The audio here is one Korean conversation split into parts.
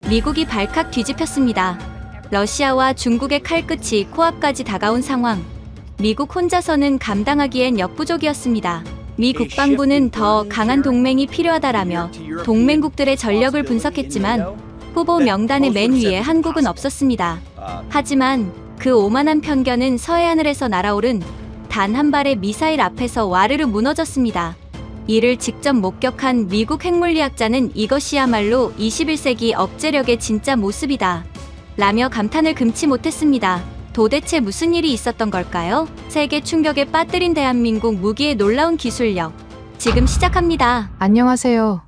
미국이 발칵 뒤집혔습니다. 러시아와 중국의 칼끝이 코앞까지 다가온 상황. 미국 혼자서는 감당하기엔 역부족이었습니다. 미 국방부는 더 강한 동맹이 필요하다라며 동맹국들의 전력을 분석했지만 후보 명단의 맨 위에 한국은 없었습니다. 하지만 그 오만한 편견은 서해하늘에서 날아오른 단 한 발의 미사일 앞에서 와르르 무너졌습니다. 이를 직접 목격한 미국 핵물리학자는 이것이야말로 21세기 억제력의 진짜 모습이다 라며 감탄을 금치 못했습니다. 도대체 무슨 일이 있었던 걸까요? 세계 충격에 빠뜨린 대한민국 무기의 놀라운 기술력. 지금 시작합니다. 안녕하세요.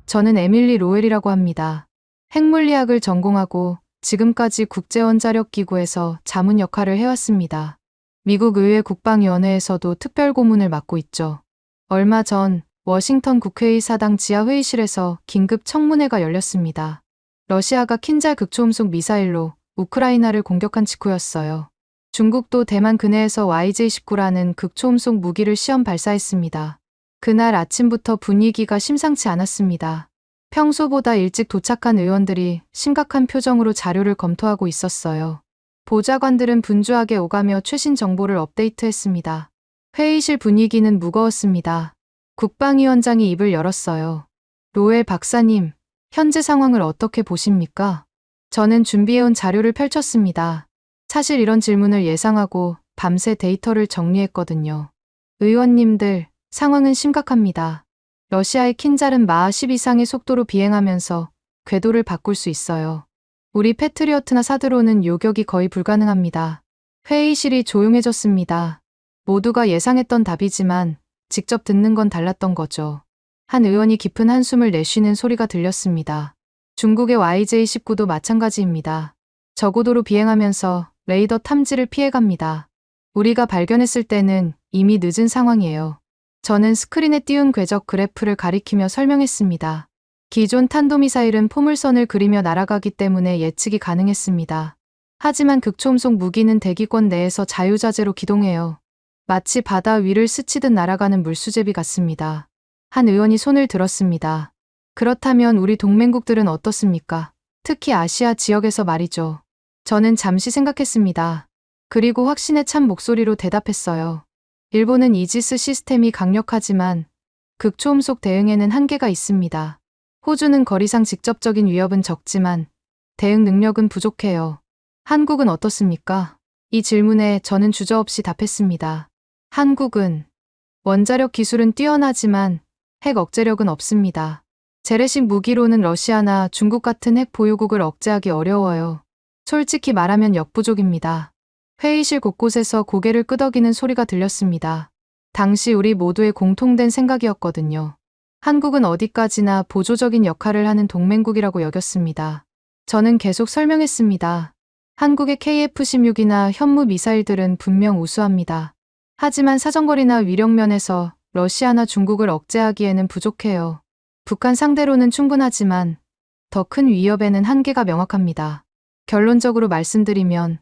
저는 에밀리 로웰이라고 합니다. 핵물리학을 전공하고 지금까지 국제원자력기구에서 자문 역할을 해왔습니다. 미국 의회 국방위원회에서도 특별고문을 맡고 있죠. 얼마 전 워싱턴 국회의 사당 지하회의실에서 긴급 청문회가 열렸습니다. 러시아가 킨잘 극초음속 미사일로 우크라이나를 공격한 직후였어요. 중국도 대만 근해에서 YJ-19라는 극초음속 무기를 시험 발사했습니다. 그날 아침부터 분위기가 심상치 않았습니다. 평소보다 일찍 도착한 의원들이 심각한 표정으로 자료를 검토하고 있었어요. 보좌관들은 분주하게 오가며 최신 정보를 업데이트했습니다. 회의실 분위기는 무거웠습니다. 국방위원장이 입을 열었어요. 로웰 박사님, 현재 상황을 어떻게 보십니까? 저는 준비해온 자료를 펼쳤습니다. 사실 이런 질문을 예상하고 밤새 데이터를 정리했거든요. 의원님들, 상황은 심각합니다. 러시아의 킨잘은 마하 10 이상의 속도로 비행하면서 궤도를 바꿀 수 있어요. 우리 패트리어트나 사드로는 요격이 거의 불가능합니다. 회의실이 조용해졌습니다. 모두가 예상했던 답이지만 직접 듣는 건 달랐던 거죠. 한 의원이 깊은 한숨을 내쉬는 소리가 들렸습니다. 중국의 YJ-19도 마찬가지입니다. 저고도로 비행하면서 레이더 탐지를 피해갑니다. 우리가 발견했을 때는 이미 늦은 상황이에요. 저는 스크린에 띄운 궤적 그래프를 가리키며 설명했습니다. 기존 탄도미사일은 포물선을 그리며 날아가기 때문에 예측이 가능했습니다. 하지만 극초음속 무기는 대기권 내에서 자유자재로 기동해요. 마치 바다 위를 스치듯 날아가는 물수제비 같습니다. 한 의원이 손을 들었습니다. 그렇다면 우리 동맹국들은 어떻습니까? 특히 아시아 지역에서 말이죠. 저는 잠시 생각했습니다. 그리고 확신에 찬 목소리로 대답했어요. 일본은 이지스 시스템이 강력하지만 극초음속 대응에는 한계가 있습니다. 호주는 거리상 직접적인 위협은 적지만 대응 능력은 부족해요. 한국은 어떻습니까? 이 질문에 저는 주저없이 답했습니다. 한국은 원자력 기술은 뛰어나지만 핵 억제력은 없습니다. 재래식 무기로는 러시아나 중국 같은 핵 보유국을 억제하기 어려워요. 솔직히 말하면 역부족입니다. 회의실 곳곳에서 고개를 끄덕이는 소리가 들렸습니다. 당시 우리 모두의 공통된 생각이었거든요. 한국은 어디까지나 보조적인 역할을 하는 동맹국이라고 여겼습니다. 저는 계속 설명했습니다. 한국의 KF-16이나 현무 미사일들은 분명 우수합니다. 하지만 사정거리나 위력면에서 러시아나 중국을 억제하기에는 부족해요. 북한 상대로는 충분하지만 더 큰 위협에는 한계가 명확합니다. 결론적으로 말씀드리면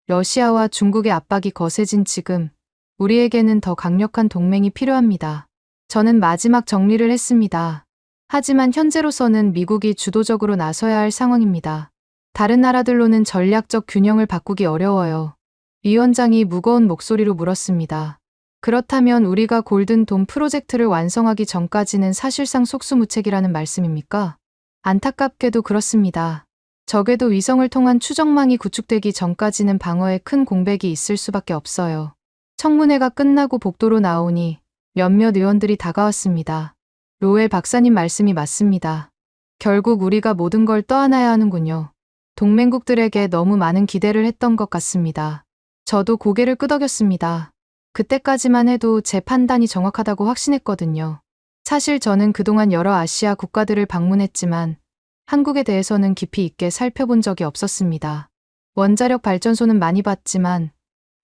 러시아와 중국의 압박이 거세진 지금 우리에게는 더 강력한 동맹이 필요합니다. 저는 마지막 정리를 했습니다. 하지만 현재로서는 미국이 주도적으로 나서야 할 상황입니다. 다른 나라들로는 전략적 균형을 바꾸기 어려워요. 위원장이 무거운 목소리로 물었습니다. 그렇다면 우리가 골든돔 프로젝트를 완성하기 전까지는 사실상 속수무책이라는 말씀입니까? 안타깝게도 그렇습니다. 적에도 위성을 통한 추적망이 구축되기 전까지는 방어에 큰 공백이 있을 수밖에 없어요. 청문회가 끝나고 복도로 나오니 몇몇 의원들이 다가왔습니다. 로웰 박사님 말씀이 맞습니다. 결국 우리가 모든 걸 떠안아야 하는군요. 동맹국들에게 너무 많은 기대를 했던 것 같습니다. 저도 고개를 끄덕였습니다. 그때까지만 해도 제 판단이 정확하다고 확신했거든요. 사실 저는 그동안 여러 아시아 국가들을 방문했지만 한국에 대해서는 깊이 있게 살펴본 적이 없었습니다. 원자력 발전소는 많이 봤지만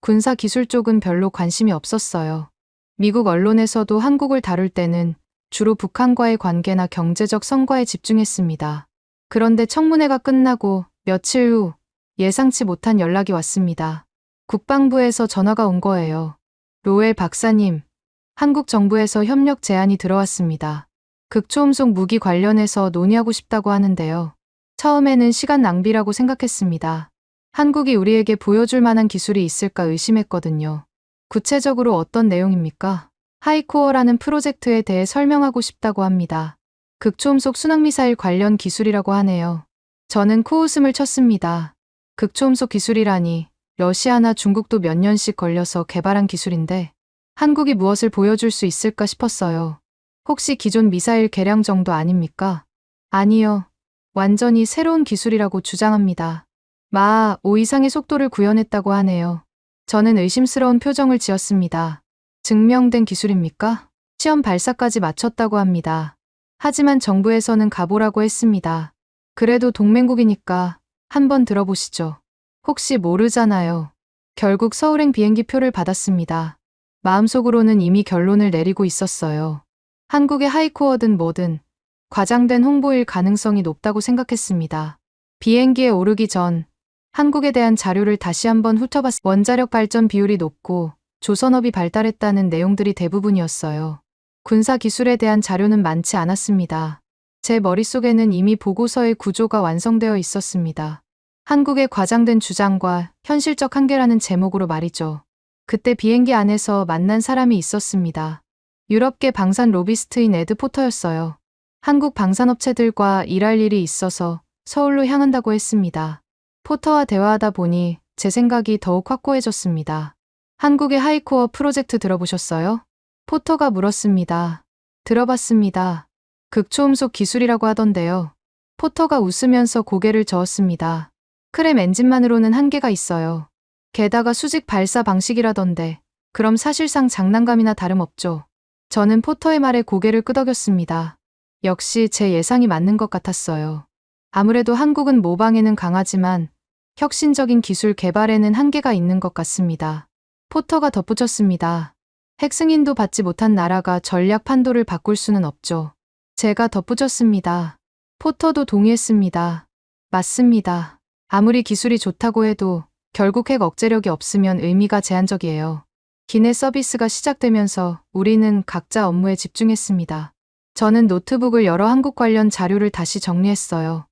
군사 기술 쪽은 별로 관심이 없었어요. 미국 언론에서도 한국을 다룰 때는 주로 북한과의 관계나 경제적 성과에 집중했습니다. 그런데 청문회가 끝나고 며칠 후 예상치 못한 연락이 왔습니다. 국방부에서 전화가 온 거예요. 로웰 박사님, 한국 정부에서 협력 제안이 들어왔습니다. 극초음속 무기 관련해서 논의하고 싶다고 하는데요. 처음에는 시간 낭비라고 생각했습니다. 한국이 우리에게 보여줄 만한 기술이 있을까 의심했거든요. 구체적으로 어떤 내용입니까? 하이코어라는 프로젝트에 대해 설명하고 싶다고 합니다. 극초음속 순항미사일 관련 기술이라고 하네요. 저는 코웃음을 쳤습니다. 극초음속 기술이라니 러시아나 중국도 몇 년씩 걸려서 개발한 기술인데 한국이 무엇을 보여줄 수 있을까 싶었어요. 혹시 기존 미사일 개량 정도 아닙니까? 아니요. 완전히 새로운 기술이라고 주장합니다. 마하 5 이상의 속도를 구현했다고 하네요. 저는 의심스러운 표정을 지었습니다. 증명된 기술입니까? 시험 발사까지 마쳤다고 합니다. 하지만 정부에서는 가보라고 했습니다. 그래도 동맹국이니까 한번 들어보시죠. 혹시 모르잖아요. 결국 서울행 비행기 표를 받았습니다. 마음속으로는 이미 결론을 내리고 있었어요. 한국의 하이코어든 뭐든 과장된 홍보일 가능성이 높다고 생각했습니다. 비행기에 오르기 전 한국에 대한 자료를 다시 한번 훑어봤습니다. 원자력 발전 비율이 높고 조선업이 발달했다는 내용들이 대부분이었어요. 군사 기술에 대한 자료는 많지 않았습니다. 제 머릿속에는 이미 보고서의 구조가 완성되어 있었습니다. 한국의 과장된 주장과 현실적 한계라는 제목으로 말이죠. 그때 비행기 안에서 만난 사람이 있었습니다. 유럽계 방산 로비스트인 에드 포터였어요. 한국 방산업체들과 일할 일이 있어서 서울로 향한다고 했습니다. 포터와 대화하다 보니 제 생각이 더욱 확고해졌습니다. 한국의 하이코어 프로젝트 들어보셨어요? 포터가 물었습니다. 들어봤습니다. 극초음속 기술이라고 하던데요. 포터가 웃으면서 고개를 저었습니다. 크렘 엔진만으로는 한계가 있어요. 게다가 수직 발사 방식이라던데 그럼 사실상 장난감이나 다름없죠. 저는 포터의 말에 고개를 끄덕였습니다. 역시 제 예상이 맞는 것 같았어요. 아무래도 한국은 모방에는 강하지만 혁신적인 기술 개발에는 한계가 있는 것 같습니다. 포터가 덧붙였습니다. 핵승인도 받지 못한 나라가 전략 판도를 바꿀 수는 없죠. 제가 덧붙였습니다. 포터도 동의했습니다. 맞습니다. 아무리 기술이 좋다고 해도 결국 핵 억제력이 없으면 의미가 제한적이에요. 기내 서비스가 시작되면서 우리는 각자 업무에 집중했습니다. 저는 노트북을 열어 한국 관련 자료를 다시 정리했어요.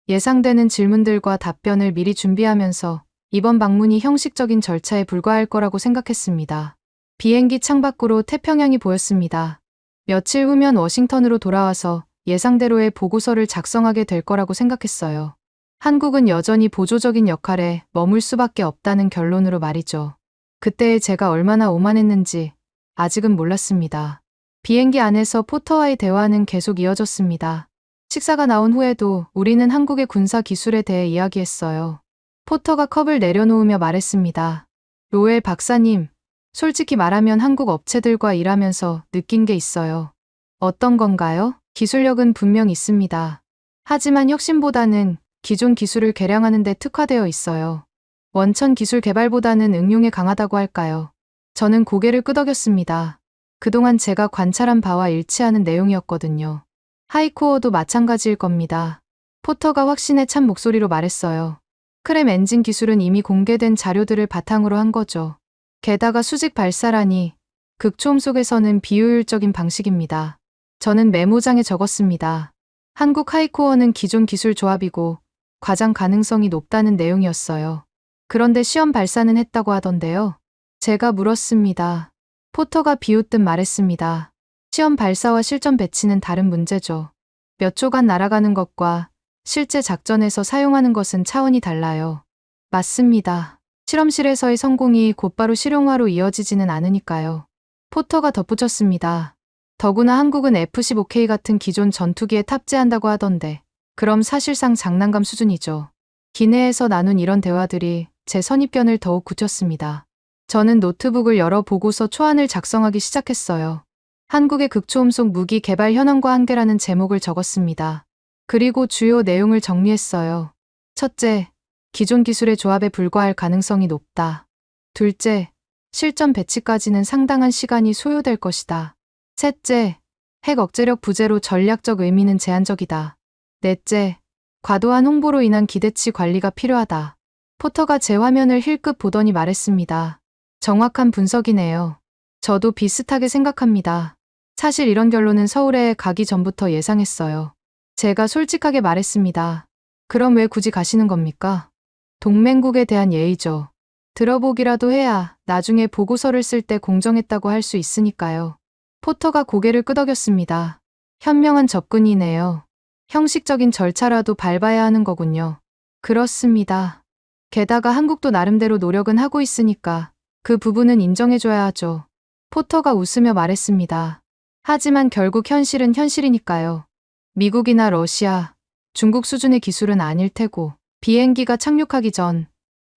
예상되는 질문들과 답변을 미리 준비하면서 이번 방문이 형식적인 절차에 불과할 거라고 생각했습니다. 비행기 창밖으로 태평양이 보였습니다. 며칠 후면 워싱턴으로 돌아와서 예상대로의 보고서를 작성하게 될 거라고 생각했어요. 한국은 여전히 보조적인 역할에 머물 수밖에 없다는 결론으로 말이죠. 그때의 제가 얼마나 오만했는지 아직은 몰랐습니다. 비행기 안에서 포터와의 대화는 계속 이어졌습니다. 식사가 나온 후에도 우리는 한국의 군사 기술에 대해 이야기했어요. 포터가 컵을 내려놓으며 말했습니다. 로엘 박사님, 솔직히 말하면 한국 업체들과 일하면서 느낀 게 있어요. 어떤 건가요? 기술력은 분명 있습니다. 하지만 혁신보다는 기존 기술을 개량하는 데 특화되어 있어요. 원천 기술 개발보다는 응용에 강하다고 할까요? 저는 고개를 끄덕였습니다. 그동안 제가 관찰한 바와 일치하는 내용이었거든요. 하이코어도 마찬가지일 겁니다. 포터가 확신에 찬 목소리로 말했어요. 크렘 엔진 기술은 이미 공개된 자료들을 바탕으로 한 거죠. 게다가 수직 발사라니 극초음속에서는 비효율적인 방식입니다. 저는 메모장에 적었습니다. 한국 하이코어는 기존 기술 조합이고 과장 가능성이 높다는 내용이었어요. 그런데 시험 발사는 했다고 하던데요. 제가 물었습니다. 포터가 비웃듯 말했습니다. 시험 발사와 실전 배치는 다른 문제죠. 몇 초간 날아가는 것과 실제 작전에서 사용하는 것은 차원이 달라요. 맞습니다. 실험실에서의 성공이 곧바로 실용화로 이어지지는 않으니까요. 포터가 덧붙였습니다. 더구나 한국은 F-15K 같은 기존 전투기에 탑재한다고 하던데 그럼 사실상 장난감 수준이죠. 기내에서 나눈 이런 대화들이 제 선입견을 더욱 굳혔습니다. 저는 노트북을 열어 보고서 초안을 작성하기 시작했어요. 한국의 극초음속 무기 개발 현황과 한계라는 제목을 적었습니다. 그리고 주요 내용을 정리했어요. 첫째, 기존 기술의 조합에 불과할 가능성이 높다. 둘째, 실전 배치까지는 상당한 시간이 소요될 것이다. 셋째, 핵 억제력 부재로 전략적 의미는 제한적이다. 넷째, 과도한 홍보로 인한 기대치 관리가 필요하다. 포터가 제 화면을 힐끗 보더니 말했습니다. 정확한 분석이네요. 저도 비슷하게 생각합니다. 사실 이런 결론은 서울에 가기 전부터 예상했어요. 제가 솔직하게 말했습니다. 그럼 왜 굳이 가시는 겁니까? 동맹국에 대한 예의죠. 들어보기라도 해야 나중에 보고서를 쓸 때 공정했다고 할 수 있으니까요. 포터가 고개를 끄덕였습니다. 현명한 접근이네요. 형식적인 절차라도 밟아야 하는 거군요. 그렇습니다. 게다가 한국도 나름대로 노력은 하고 있으니까 그 부분은 인정해줘야 하죠. 포터가 웃으며 말했습니다. 하지만 결국 현실은 현실이니까요. 미국이나 러시아, 중국 수준의 기술은 아닐 테고 비행기가 착륙하기 전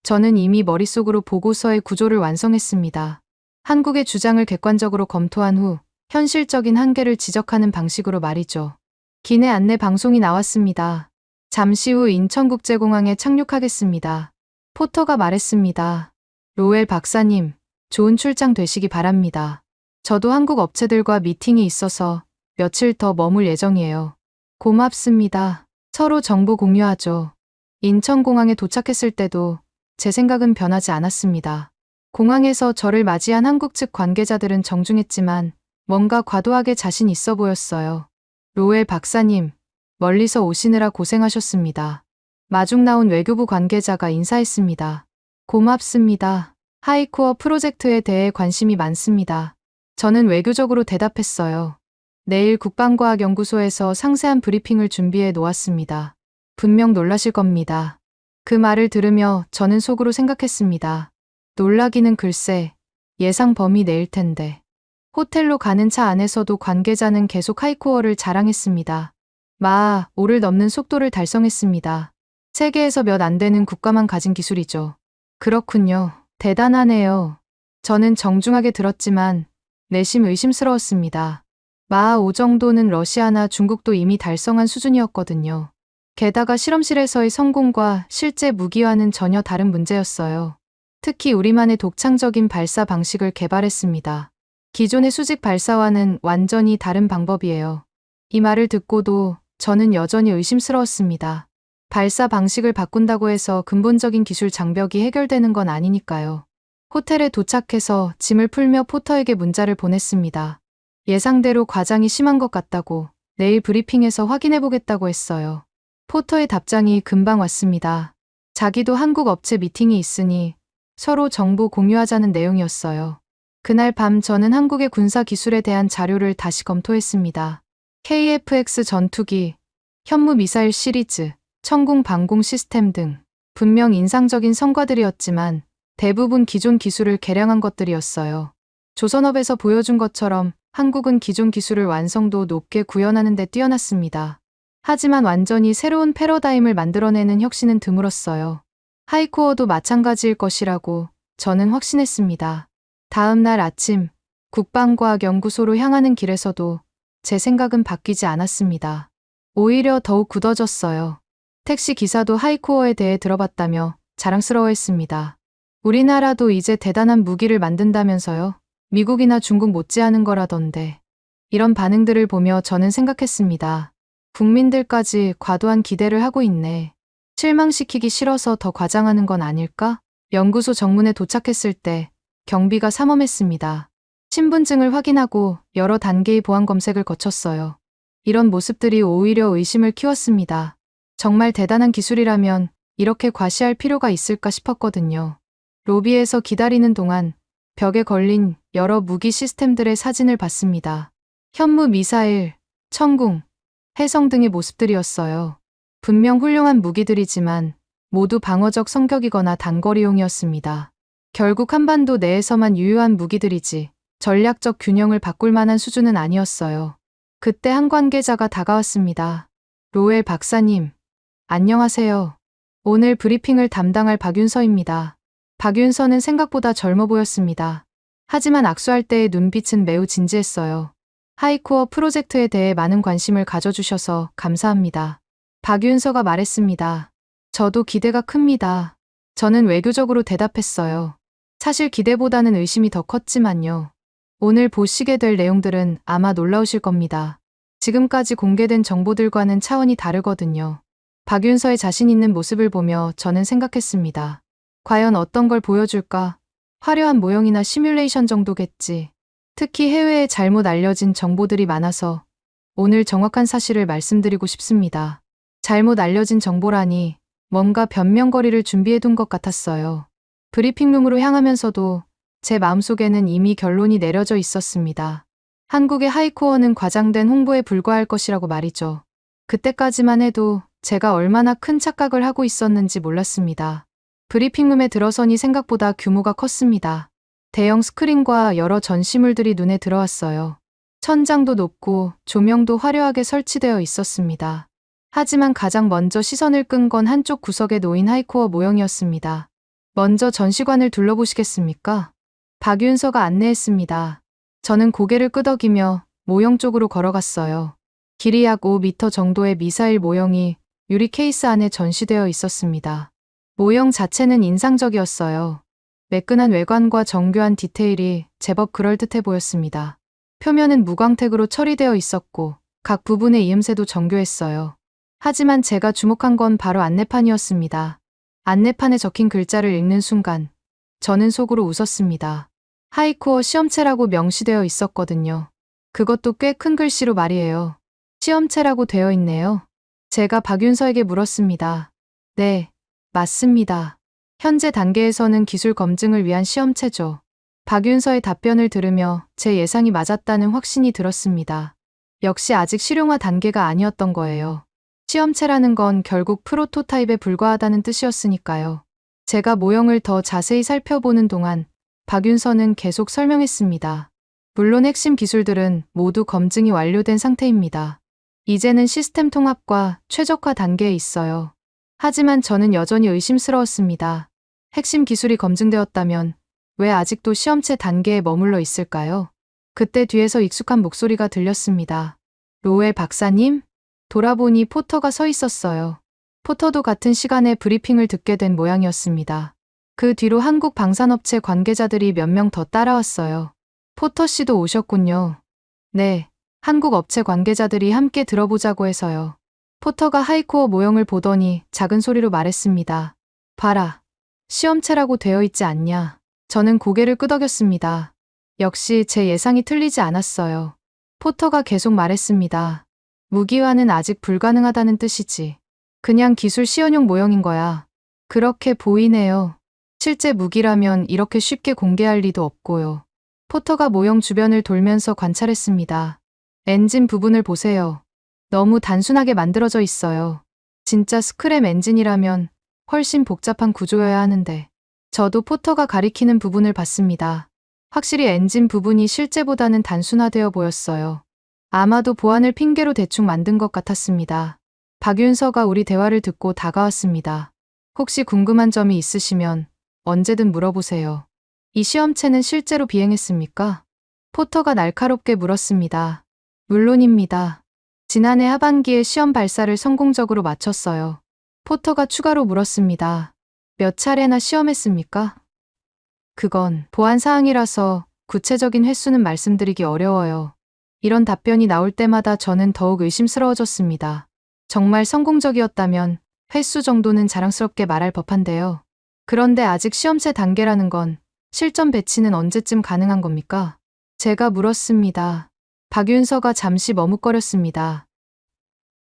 저는 이미 머릿속으로 보고서의 구조를 완성했습니다. 한국의 주장을 객관적으로 검토한 후 현실적인 한계를 지적하는 방식으로 말이죠. 기내 안내 방송이 나왔습니다. 잠시 후 인천국제공항에 착륙하겠습니다. 포터가 말했습니다. 로엘 박사님, 좋은 출장 되시기 바랍니다. 저도 한국 업체들과 미팅이 있어서 며칠 더 머물 예정이에요. 고맙습니다. 서로 정보 공유하죠. 인천공항에 도착했을 때도 제 생각은 변하지 않았습니다. 공항에서 저를 맞이한 한국 측 관계자들은 정중했지만 뭔가 과도하게 자신 있어 보였어요. 로엘 박사님, 멀리서 오시느라 고생하셨습니다. 마중 나온 외교부 관계자가 인사했습니다. 고맙습니다. 하이코어 프로젝트에 대해 관심이 많습니다. 저는 외교적으로 대답했어요. 내일 국방과학연구소에서 상세한 브리핑을 준비해 놓았습니다. 분명 놀라실 겁니다. 그 말을 들으며 저는 속으로 생각했습니다. 놀라기는 글쎄, 예상 범위 내일 텐데. 호텔로 가는 차 안에서도 관계자는 계속 하이코어를 자랑했습니다. 마 5를 넘는 속도를 달성했습니다. 세계에서 몇 안 되는 국가만 가진 기술이죠. 그렇군요. 대단하네요. 저는 정중하게 들었지만 내심 의심스러웠습니다. 마 5 정도는 러시아나 중국도 이미 달성한 수준이었거든요. 게다가 실험실에서의 성공과 실제 무기와는 전혀 다른 문제였어요. 특히 우리만의 독창적인 발사 방식을 개발했습니다. 기존의 수직 발사와는 완전히 다른 방법이에요. 이 말을 듣고도 저는 여전히 의심스러웠습니다. 발사 방식을 바꾼다고 해서 근본적인 기술 장벽이 해결되는 건 아니니까요. 호텔에 도착해서 짐을 풀며 포터에게 문자를 보냈습니다. 예상대로 과장이 심한 것 같다고 내일 브리핑에서 확인해보겠다고 했어요. 포터의 답장이 금방 왔습니다. 자기도 한국 업체 미팅이 있으니 서로 정보 공유하자는 내용이었어요. 그날 밤 저는 한국의 군사 기술에 대한 자료를 다시 검토했습니다. KF-X 전투기, 현무 미사일 시리즈, 천궁 방공 시스템 등 분명 인상적인 성과들이었지만 대부분 기존 기술을 개량한 것들이었어요. 조선업에서 보여준 것처럼 한국은 기존 기술을 완성도 높게 구현하는 데 뛰어났습니다. 하지만 완전히 새로운 패러다임을 만들어내는 혁신은 드물었어요. 하이코어도 마찬가지일 것이라고 저는 확신했습니다. 다음 날 아침 국방과학연구소로 향하는 길에서도 제 생각은 바뀌지 않았습니다. 오히려 더욱 굳어졌어요. 택시 기사도 하이코어에 대해 들어봤다며 자랑스러워했습니다. 우리나라도 이제 대단한 무기를 만든다면서요? 미국이나 중국 못지않은 거라던데. 이런 반응들을 보며 저는 생각했습니다. 국민들까지 과도한 기대를 하고 있네. 실망시키기 싫어서 더 과장하는 건 아닐까? 연구소 정문에 도착했을 때 경비가 삼엄했습니다. 신분증을 확인하고 여러 단계의 보안 검색을 거쳤어요. 이런 모습들이 오히려 의심을 키웠습니다. 정말 대단한 기술이라면 이렇게 과시할 필요가 있을까 싶었거든요. 로비에서 기다리는 동안 벽에 걸린 여러 무기 시스템들의 사진을 봤습니다. 현무 미사일, 천궁, 해성 등의 모습들이었어요. 분명 훌륭한 무기들이지만 모두 방어적 성격이거나 단거리용이었습니다. 결국 한반도 내에서만 유효한 무기들이지 전략적 균형을 바꿀 만한 수준은 아니었어요. 그때 한 관계자가 다가왔습니다. 로엘 박사님, 안녕하세요. 오늘 브리핑을 담당할 박윤서입니다. 박윤서는 생각보다 젊어 보였습니다. 하지만 악수할 때의 눈빛은 매우 진지했어요. 하이코어 프로젝트에 대해 많은 관심을 가져주셔서 감사합니다. 박윤서가 말했습니다. 저도 기대가 큽니다. 저는 외교적으로 대답했어요. 사실 기대보다는 의심이 더 컸지만요. 오늘 보시게 될 내용들은 아마 놀라우실 겁니다. 지금까지 공개된 정보들과는 차원이 다르거든요. 박윤서의 자신 있는 모습을 보며 저는 생각했습니다. 과연 어떤 걸 보여줄까? 화려한 모형이나 시뮬레이션 정도겠지. 특히 해외에 잘못 알려진 정보들이 많아서 오늘 정확한 사실을 말씀드리고 싶습니다. 잘못 알려진 정보라니 뭔가 변명거리를 준비해둔 것 같았어요. 브리핑룸으로 향하면서도 제 마음속에는 이미 결론이 내려져 있었습니다. 한국의 하이코어는 과장된 홍보에 불과할 것이라고 말이죠. 그때까지만 해도 제가 얼마나 큰 착각을 하고 있었는지 몰랐습니다. 브리핑룸에 들어서니 생각보다 규모가 컸습니다. 대형 스크린과 여러 전시물들이 눈에 들어왔어요. 천장도 높고 조명도 화려하게 설치되어 있었습니다. 하지만 가장 먼저 시선을 끈 건 한쪽 구석에 놓인 하이코어 모형이었습니다. 먼저 전시관을 둘러보시겠습니까? 박윤서가 안내했습니다. 저는 고개를 끄덕이며 모형 쪽으로 걸어갔어요. 길이 약 5m 정도의 미사일 모형이 유리 케이스 안에 전시되어 있었습니다. 모형 자체는 인상적이었어요. 매끈한 외관과 정교한 디테일이 제법 그럴듯해 보였습니다. 표면은 무광택으로 처리되어 있었고 각 부분의 이음새도 정교했어요. 하지만 제가 주목한 건 바로 안내판이었습니다. 안내판에 적힌 글자를 읽는 순간 저는 속으로 웃었습니다. 하이코어 시험체라고 명시되어 있었거든요. 그것도 꽤 큰 글씨로 말이에요. 시험체라고 되어 있네요. 제가 박윤서에게 물었습니다. 네, 맞습니다. 현재 단계에서는 기술 검증을 위한 시험체죠. 박윤서의 답변을 들으며 제 예상이 맞았다는 확신이 들었습니다. 역시 아직 실용화 단계가 아니었던 거예요. 시험체라는 건 결국 프로토타입에 불과하다는 뜻이었으니까요. 제가 모형을 더 자세히 살펴보는 동안 박윤서는 계속 설명했습니다. 물론 핵심 기술들은 모두 검증이 완료된 상태입니다. 이제는 시스템 통합과 최적화 단계에 있어요. 하지만 저는 여전히 의심스러웠습니다. 핵심 기술이 검증되었다면 왜 아직도 시험체 단계에 머물러 있을까요? 그때 뒤에서 익숙한 목소리가 들렸습니다. 로웰 박사님? 돌아보니 포터가 서 있었어요. 포터도 같은 시간에 브리핑을 듣게 된 모양이었습니다. 그 뒤로 한국 방산업체 관계자들이 몇 명 더 따라왔어요. 포터 씨도 오셨군요. 네, 한국 업체 관계자들이 함께 들어보자고 해서요. 포터가 하이코어 모형을 보더니 작은 소리로 말했습니다. 봐라, 시험체라고 되어 있지 않냐. 저는 고개를 끄덕였습니다. 역시 제 예상이 틀리지 않았어요. 포터가 계속 말했습니다. 무기화는 아직 불가능하다는 뜻이지. 그냥 기술 시연용 모형인 거야. 그렇게 보이네요. 실제 무기라면 이렇게 쉽게 공개할 리도 없고요. 포터가 모형 주변을 돌면서 관찰했습니다. 엔진 부분을 보세요. 너무 단순하게 만들어져 있어요. 진짜 스크램 엔진이라면 훨씬 복잡한 구조여야 하는데. 저도 포터가 가리키는 부분을 봤습니다. 확실히 엔진 부분이 실제보다는 단순화되어 보였어요. 아마도 보안을 핑계로 대충 만든 것 같았습니다. 박윤서가 우리 대화를 듣고 다가왔습니다. 혹시 궁금한 점이 있으시면 언제든 물어보세요. 이 시험체는 실제로 비행했습니까? 포터가 날카롭게 물었습니다. 물론입니다. 지난해 하반기에 시험 발사를 성공적으로 마쳤어요. 포터가 추가로 물었습니다. 몇 차례나 시험했습니까? 그건 보안 사항이라서 구체적인 횟수는 말씀드리기 어려워요. 이런 답변이 나올 때마다 저는 더욱 의심스러워졌습니다. 정말 성공적이었다면 횟수 정도는 자랑스럽게 말할 법한데요. 그런데 아직 시험체 단계라는 건 실전 배치는 언제쯤 가능한 겁니까? 제가 물었습니다. 박윤서가 잠시 머뭇거렸습니다.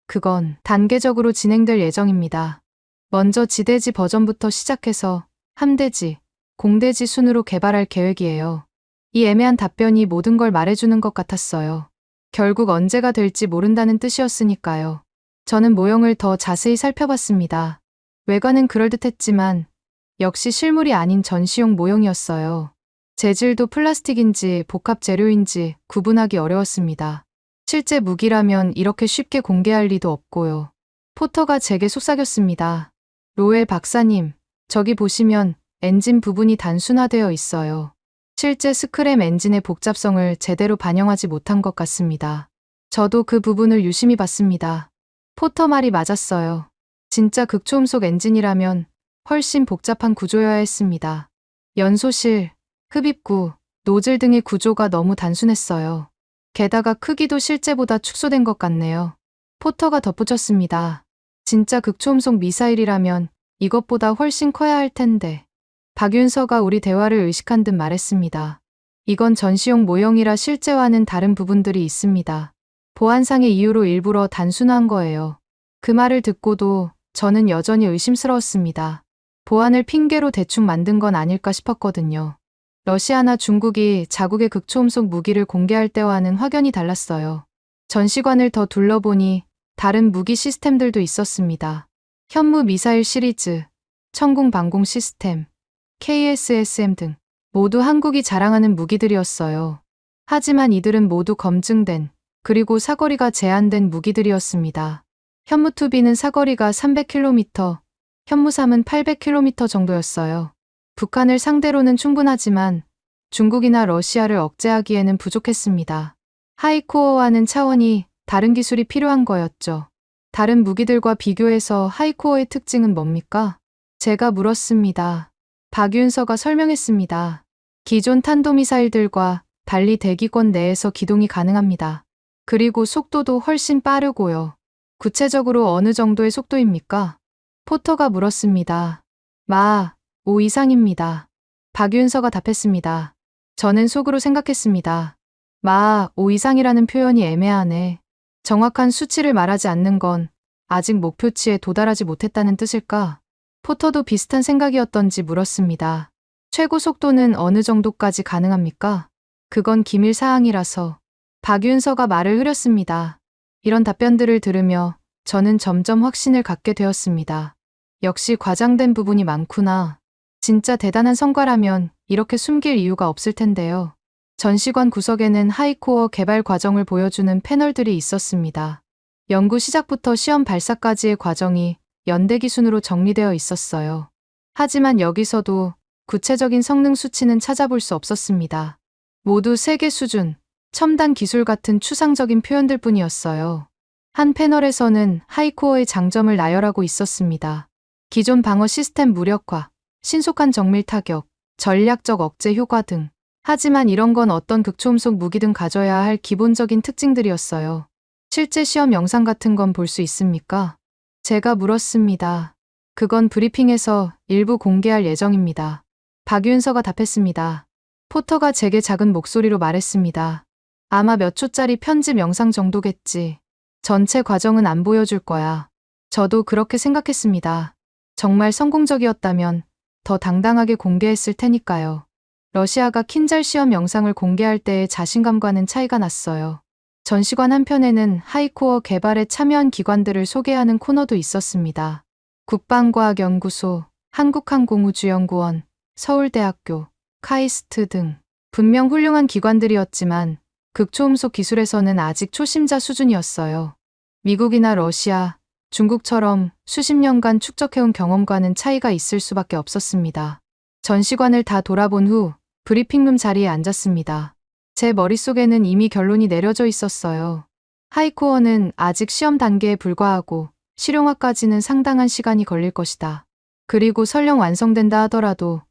그건 단계적으로 진행될 예정입니다. 먼저 지대지 버전부터 시작해서 함대지, 공대지 순으로 개발할 계획이에요. 이 애매한 답변이 모든 걸 말해주는 것 같았어요. 결국 언제가 될지 모른다는 뜻이었으니까요. 저는 모형을 더 자세히 살펴봤습니다. 외관은 그럴듯했지만 역시 실물이 아닌 전시용 모형이었어요. 재질도 플라스틱인지 복합 재료인지 구분하기 어려웠습니다. 실제 무기라면 이렇게 쉽게 공개할 리도 없고요. 포터가 제게 속삭였습니다. 로웰 박사님, 저기 보시면 엔진 부분이 단순화되어 있어요. 실제 스크램 엔진의 복잡성을 제대로 반영하지 못한 것 같습니다. 저도 그 부분을 유심히 봤습니다. 포터 말이 맞았어요. 진짜 극초음속 엔진이라면 훨씬 복잡한 구조여야 했습니다. 연소실, 흡입구, 노즐 등의 구조가 너무 단순했어요. 게다가 크기도 실제보다 축소된 것 같네요. 포터가 덧붙였습니다. 진짜 극초음속 미사일이라면 이것보다 훨씬 커야 할 텐데. 박윤서가 우리 대화를 의식한 듯 말했습니다. 이건 전시용 모형이라 실제와는 다른 부분들이 있습니다. 보안상의 이유로 일부러 단순화한 거예요. 그 말을 듣고도 저는 여전히 의심스러웠습니다. 보안을 핑계로 대충 만든 건 아닐까 싶었거든요. 러시아나 중국이 자국의 극초음속 무기를 공개할 때와는 확연히 달랐어요. 전시관을 더 둘러보니 다른 무기 시스템들도 있었습니다. 현무 미사일 시리즈, 천궁 방공 시스템, KSSM 등 모두 한국이 자랑하는 무기들이었어요. 하지만 이들은 모두 검증된 그리고 사거리가 제한된 무기들이었습니다. 현무2B는 사거리가 300km, 현무3은 800km 정도였어요. 북한을 상대로는 충분하지만 중국이나 러시아를 억제하기에는 부족했습니다. 하이코어와는 차원이 다른 기술이 필요한 거였죠. 다른 무기들과 비교해서 하이코어의 특징은 뭡니까? 제가 물었습니다. 박윤서가 설명했습니다. 기존 탄도미사일들과 달리 대기권 내에서 기동이 가능합니다. 그리고 속도도 훨씬 빠르고요. 구체적으로 어느 정도의 속도입니까? 포터가 물었습니다. 마 5 이상입니다. 박윤서가 답했습니다. 저는 속으로 생각했습니다. 마 5 이상이라는 표현이 애매하네. 정확한 수치를 말하지 않는 건 아직 목표치에 도달하지 못했다는 뜻일까? 포터도 비슷한 생각이었던지 물었습니다. 최고 속도는 어느 정도까지 가능합니까? 그건 기밀 사항이라서. 박윤서가 말을 흐렸습니다. 이런 답변들을 들으며 저는 점점 확신을 갖게 되었습니다. 역시 과장된 부분이 많구나. 진짜 대단한 성과라면 이렇게 숨길 이유가 없을 텐데요. 전시관 구석에는 하이코어 개발 과정을 보여주는 패널들이 있었습니다. 연구 시작부터 시험 발사까지의 과정이 연대기 순으로 정리되어 있었어요. 하지만 여기서도 구체적인 성능 수치는 찾아볼 수 없었습니다. 모두 세계 수준, 첨단 기술 같은 추상적인 표현들 뿐이었어요. 한 패널에서는 하이코어의 장점을 나열하고 있었습니다. 기존 방어 시스템 무력화, 신속한 정밀 타격, 전략적 억제 효과 등. 하지만 이런 건 어떤 극초음속 무기든 가져야 할 기본적인 특징들이었어요. 실제 시험 영상 같은 건 볼 수 있습니까? 제가 물었습니다. 그건 브리핑에서 일부 공개할 예정입니다. 박윤서가 답했습니다. 포터가 제게 작은 목소리로 말했습니다. 아마 몇 초짜리 편집 영상 정도겠지. 전체 과정은 안 보여줄 거야. 저도 그렇게 생각했습니다. 정말 성공적이었다면 더 당당하게 공개했을 테니까요. 러시아가 킨잘 시험 영상을 공개할 때의 자신감과는 차이가 났어요. 전시관 한편에는 하이코어 개발에 참여한 기관들을 소개하는 코너도 있었습니다. 국방과학연구소, 한국항공우주연구원, 서울대학교, 카이스트 등 분명 훌륭한 기관들이었지만 극초음속 기술에서는 아직 초심자 수준이었어요. 미국이나 러시아, 중국처럼 수십 년간 축적해온 경험과는 차이가 있을 수밖에 없었습니다. 전시관을 다 돌아본 후 브리핑룸 자리에 앉았습니다. 제 머릿속에는 이미 결론이 내려져 있었어요. 하이코어는 아직 시험 단계에 불과하고 실용화까지는 상당한 시간이 걸릴 것이다. 그리고 설령 완성된다 하더라도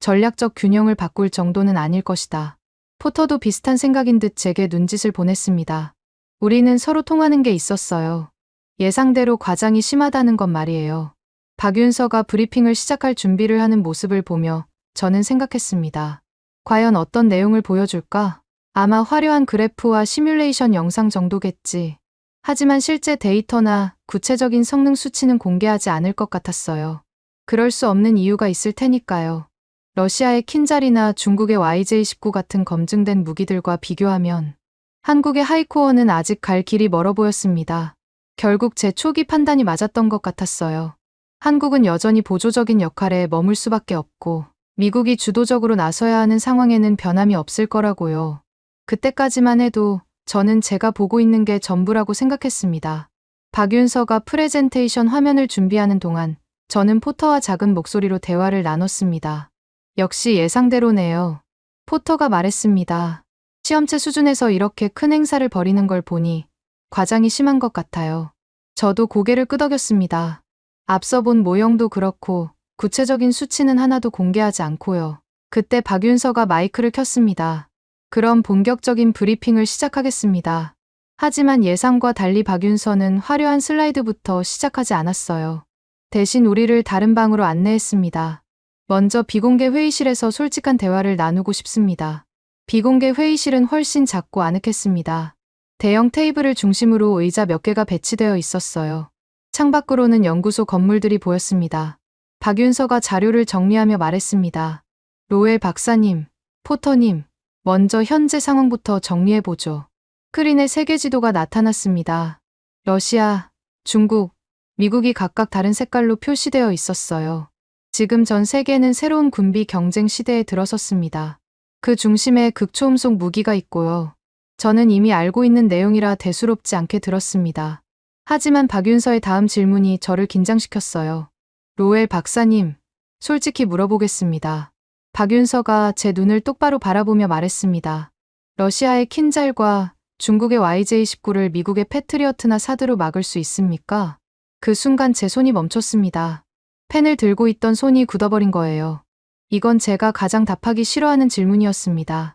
전략적 균형을 바꿀 정도는 아닐 것이다. 포터도 비슷한 생각인 듯 제게 눈짓을 보냈습니다. 우리는 서로 통하는 게 있었어요. 예상대로 과장이 심하다는 건 말이에요. 박윤서가 브리핑을 시작할 준비를 하는 모습을 보며 저는 생각했습니다. 과연 어떤 내용을 보여줄까? 아마 화려한 그래프와 시뮬레이션 영상 정도겠지. 하지만 실제 데이터나 구체적인 성능 수치는 공개하지 않을 것 같았어요. 그럴 수 없는 이유가 있을 테니까요. 러시아의 킨잘이나 중국의 YJ-19 같은 검증된 무기들과 비교하면 한국의 하이코어는 아직 갈 길이 멀어 보였습니다. 결국 제 초기 판단이 맞았던 것 같았어요. 한국은 여전히 보조적인 역할에 머물 수밖에 없고 미국이 주도적으로 나서야 하는 상황에는 변함이 없을 거라고요. 그때까지만 해도 저는 제가 보고 있는 게 전부라고 생각했습니다. 박윤서가 프레젠테이션 화면을 준비하는 동안 저는 포터와 작은 목소리로 대화를 나눴습니다. 역시 예상대로네요. 포터가 말했습니다. 시험체 수준에서 이렇게 큰 행사를 벌이는 걸 보니 과장이 심한 것 같아요. 저도 고개를 끄덕였습니다. 앞서 본 모형도 그렇고 구체적인 수치는 하나도 공개하지 않고요. 그때 박윤서가 마이크를 켰습니다. 그럼 본격적인 브리핑을 시작하겠습니다. 하지만 예상과 달리 박윤서는 화려한 슬라이드부터 시작하지 않았어요. 대신 우리를 다른 방으로 안내했습니다. 먼저 비공개 회의실에서 솔직한 대화를 나누고 싶습니다. 비공개 회의실은 훨씬 작고 아늑했습니다. 대형 테이블을 중심으로 의자 몇 개가 배치되어 있었어요. 창밖으로는 연구소 건물들이 보였습니다. 박윤서가 자료를 정리하며 말했습니다. 로엘 박사님, 포터님, 먼저 현재 상황부터 정리해보죠. 스크린에 세계 지도가 나타났습니다. 러시아, 중국, 미국이 각각 다른 색깔로 표시되어 있었어요. 지금 전 세계는 새로운 군비 경쟁 시대에 들어섰습니다. 그 중심에 극초음속 무기가 있고요. 저는 이미 알고 있는 내용이라 대수롭지 않게 들었습니다. 하지만 박윤서의 다음 질문이 저를 긴장시켰어요. 로엘 박사님, 솔직히 물어보겠습니다. 박윤서가 제 눈을 똑바로 바라보며 말했습니다. 러시아의 킨잘과 중국의 YJ-19를 미국의 패트리어트나 사드로 막을 수 있습니까? 그 순간 제 손이 멈췄습니다. 펜을 들고 있던 손이 굳어버린 거예요. 이건 제가 가장 답하기 싫어하는 질문이었습니다.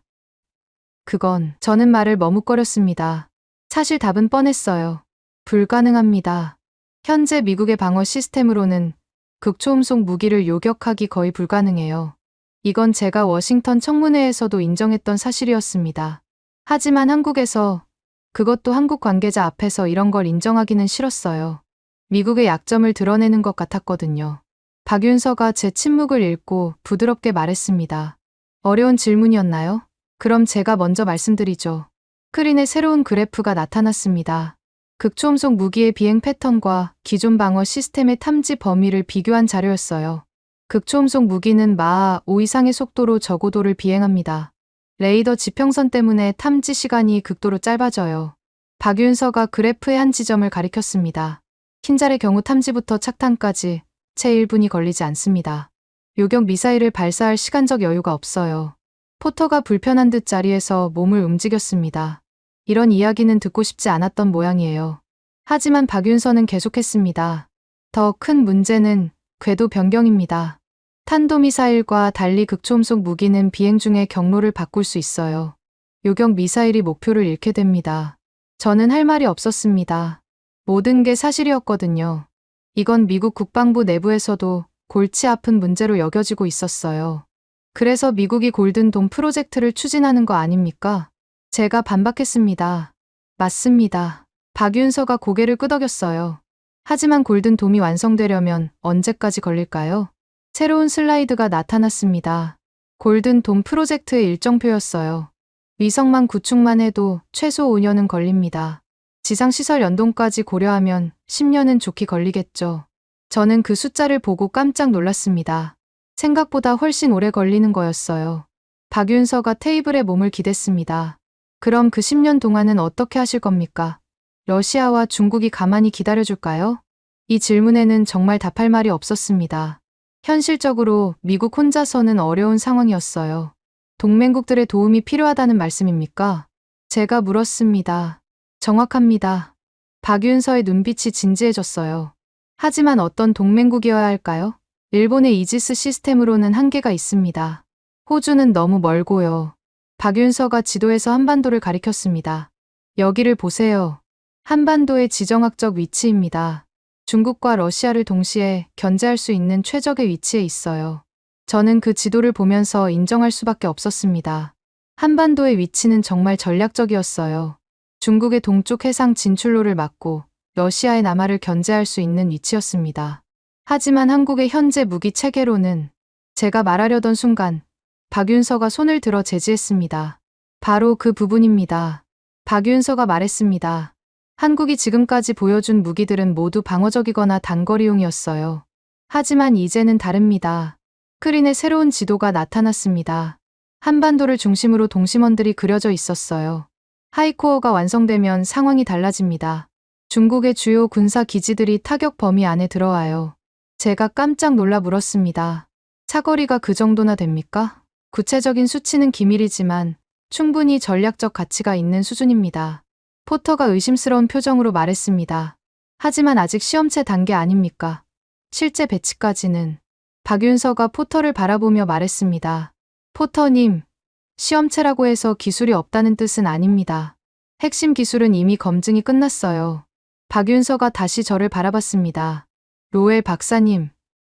저는 말을 머뭇거렸습니다. 사실 답은 뻔했어요. 불가능합니다. 현재 미국의 방어 시스템으로는 극초음속 무기를 요격하기 거의 불가능해요. 이건 제가 워싱턴 청문회에서도 인정했던 사실이었습니다. 하지만 한국에서, 그것도 한국 관계자 앞에서 이런 걸 인정하기는 싫었어요. 미국의 약점을 드러내는 것 같았거든요. 박윤서가 제 침묵을 읽고 부드럽게 말했습니다. 어려운 질문이었나요? 그럼 제가 먼저 말씀드리죠. 스크린에 새로운 그래프가 나타났습니다. 극초음속 무기의 비행 패턴과 기존 방어 시스템의 탐지 범위를 비교한 자료였어요. 극초음속 무기는 마하 5 이상의 속도로 저고도를 비행합니다. 레이더 지평선 때문에 탐지 시간이 극도로 짧아져요. 박윤서가 그래프의 한 지점을 가리켰습니다. 킨잘의 경우 탐지부터 착탄까지 채 1분이 걸리지 않습니다. 요격 미사일을 발사할 시간적 여유가 없어요. 포터가 불편한 듯 자리에서 몸을 움직였습니다. 이런 이야기는 듣고 싶지 않았던 모양이에요. 하지만 박윤서는 계속했습니다. 더 큰 문제는 궤도 변경입니다. 탄도미사일과 달리 극초음속 무기는 비행 중에 경로를 바꿀 수 있어요. 요격 미사일이 목표를 잃게 됩니다. 저는 할 말이 없었습니다. 모든 게 사실이었거든요. 이건 미국 국방부 내부에서도 골치 아픈 문제로 여겨지고 있었어요. 그래서 미국이 골든돔 프로젝트를 추진하는 거 아닙니까? 제가 반박했습니다. 맞습니다. 박윤서가 고개를 끄덕였어요. 하지만 골든돔이 완성되려면 언제까지 걸릴까요? 새로운 슬라이드가 나타났습니다. 골든돔 프로젝트의 일정표였어요. 위성만 구축만 해도 최소 5년은 걸립니다. 지상시설 연동까지 고려하면 10년은 좋게 걸리겠죠. 저는 그 숫자를 보고 깜짝 놀랐습니다. 생각보다 훨씬 오래 걸리는 거였어요. 박윤서가 테이블에 몸을 기댔습니다. 그럼 그 10년 동안은 어떻게 하실 겁니까? 러시아와 중국이 가만히 기다려줄까요? 이 질문에는 정말 답할 말이 없었습니다. 현실적으로 미국 혼자서는 어려운 상황이었어요. 동맹국들의 도움이 필요하다는 말씀입니까? 제가 물었습니다. 정확합니다. 박윤서의 눈빛이 진지해졌어요. 하지만 어떤 동맹국이어야 할까요? 일본의 이지스 시스템으로는 한계가 있습니다. 호주는 너무 멀고요. 박윤서가 지도에서 한반도를 가리켰습니다. 여기를 보세요. 한반도의 지정학적 위치입니다. 중국과 러시아를 동시에 견제할 수 있는 최적의 위치에 있어요. 저는 그 지도를 보면서 인정할 수밖에 없었습니다. 한반도의 위치는 정말 전략적이었어요. 중국의 동쪽 해상 진출로를 막고 러시아의 남하를 견제할 수 있는 위치였습니다. 하지만 한국의 현재 무기 체계로는 제가 말하려던 순간 박윤서가 손을 들어 제지했습니다. 바로 그 부분입니다. 박윤서가 말했습니다. 한국이 지금까지 보여준 무기들은 모두 방어적이거나 단거리용이었어요. 하지만 이제는 다릅니다. 스크린에 새로운 지도가 나타났습니다. 한반도를 중심으로 동심원들이 그려져 있었어요. 하이코어가 완성되면 상황이 달라집니다. 중국의 주요 군사 기지들이 타격 범위 안에 들어와요. 제가 깜짝 놀라 물었습니다. 사거리가 그 정도나 됩니까? 구체적인 수치는 기밀이지만 충분히 전략적 가치가 있는 수준입니다. 포터가 의심스러운 표정으로 말했습니다. 하지만 아직 시험체 단계 아닙니까? 실제 배치까지는. 박윤서가 포터를 바라보며 말했습니다. 포터님, 시험체라고 해서 기술이 없다는 뜻은 아닙니다. 핵심 기술은 이미 검증이 끝났어요. 박윤서가 다시 저를 바라봤습니다. 로엘 박사님,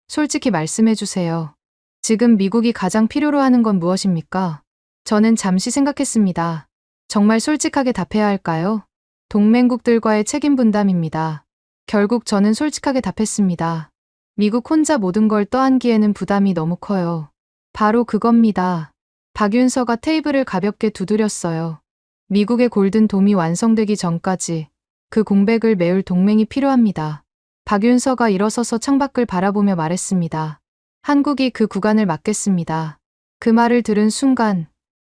솔직히 말씀해주세요. 지금 미국이 가장 필요로 하는 건 무엇입니까? 저는 잠시 생각했습니다. 정말 솔직하게 답해야 할까요? 동맹국들과의 책임 분담입니다. 결국 저는 솔직하게 답했습니다. 미국 혼자 모든 걸 떠안기에는 부담이 너무 커요. 바로 그겁니다. 박윤서가 테이블을 가볍게 두드렸어요. 미국의 골든돔이 완성되기 전까지 그 공백을 메울 동맹이 필요합니다. 박윤서가 일어서서 창밖을 바라보며 말했습니다. 한국이 그 구간을 맡겠습니다. 그 말을 들은 순간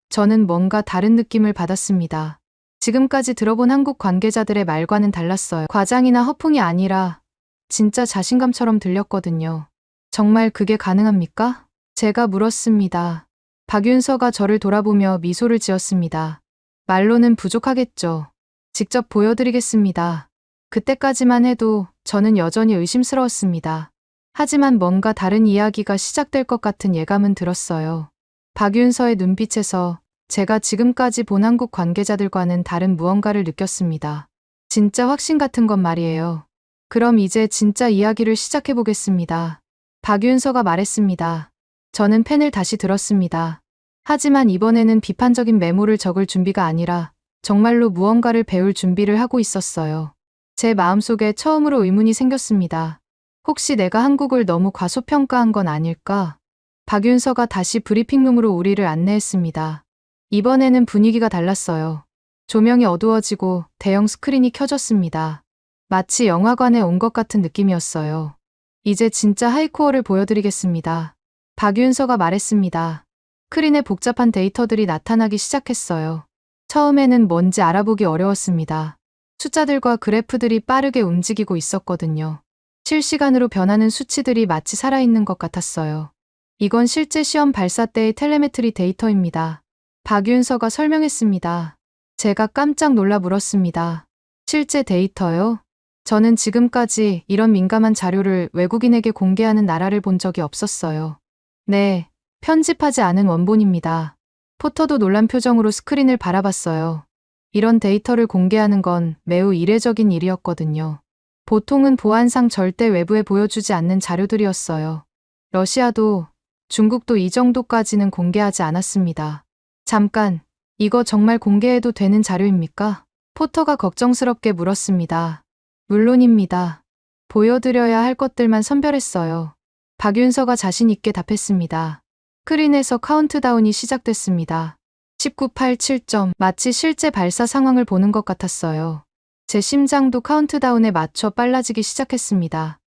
저는 뭔가 다른 느낌을 받았습니다. 지금까지 들어본 한국 관계자들의 말과는 달랐어요. 과장이나 허풍이 아니라 진짜 자신감처럼 들렸거든요. 정말 그게 가능합니까? 제가 물었습니다. 박윤서가 저를 돌아보며 미소를 지었습니다. 말로는 부족하겠죠. 직접 보여드리겠습니다. 그때까지만 해도 저는 여전히 의심스러웠습니다. 하지만 뭔가 다른 이야기가 시작될 것 같은 예감은 들었어요. 박윤서의 눈빛에서 제가 지금까지 본 한국 관계자들과는 다른 무언가를 느꼈습니다. 진짜 확신 같은 건 말이에요. 그럼 이제 진짜 이야기를 시작해보겠습니다. 박윤서가 말했습니다. 저는 펜을 다시 들었습니다. 하지만 이번에는 비판적인 메모를 적을 준비가 아니라 정말로 무언가를 배울 준비를 하고 있었어요. 제 마음속에 처음으로 의문이 생겼습니다. 혹시 내가 한국을 너무 과소평가한 건 아닐까? 박윤서가 다시 브리핑룸으로 우리를 안내했습니다. 이번에는 분위기가 달랐어요. 조명이 어두워지고 대형 스크린이 켜졌습니다. 마치 영화관에 온 것 같은 느낌이었어요. 이제 진짜 하이코어를 보여드리겠습니다. 박윤서가 말했습니다. 스크린에 복잡한 데이터들이 나타나기 시작했어요. 처음에는 뭔지 알아보기 어려웠습니다. 숫자들과 그래프들이 빠르게 움직이고 있었거든요. 실시간으로 변하는 수치들이 마치 살아있는 것 같았어요. 이건 실제 시험 발사 때의 텔레메트리 데이터입니다. 박윤서가 설명했습니다. 제가 깜짝 놀라 물었습니다. 실제 데이터요? 저는 지금까지 이런 민감한 자료를 외국인에게 공개하는 나라를 본 적이 없었어요. 네, 편집하지 않은 원본입니다. 포터도 놀란 표정으로 스크린을 바라봤어요. 이런 데이터를 공개하는 건 매우 이례적인 일이었거든요. 보통은 보안상 절대 외부에 보여주지 않는 자료들이었어요. 러시아도 중국도 이 정도까지는 공개하지 않았습니다. 잠깐, 이거 정말 공개해도 되는 자료입니까? 포터가 걱정스럽게 물었습니다. 물론입니다. 보여드려야 할 것들만 선별했어요. 박윤서가 자신 있게 답했습니다. 스크린에서 카운트다운이 시작됐습니다. 19, 8, 7점, 마치 실제 발사 상황을 보는 것 같았어요. 제 심장도 카운트다운에 맞춰 빨라지기 시작했습니다.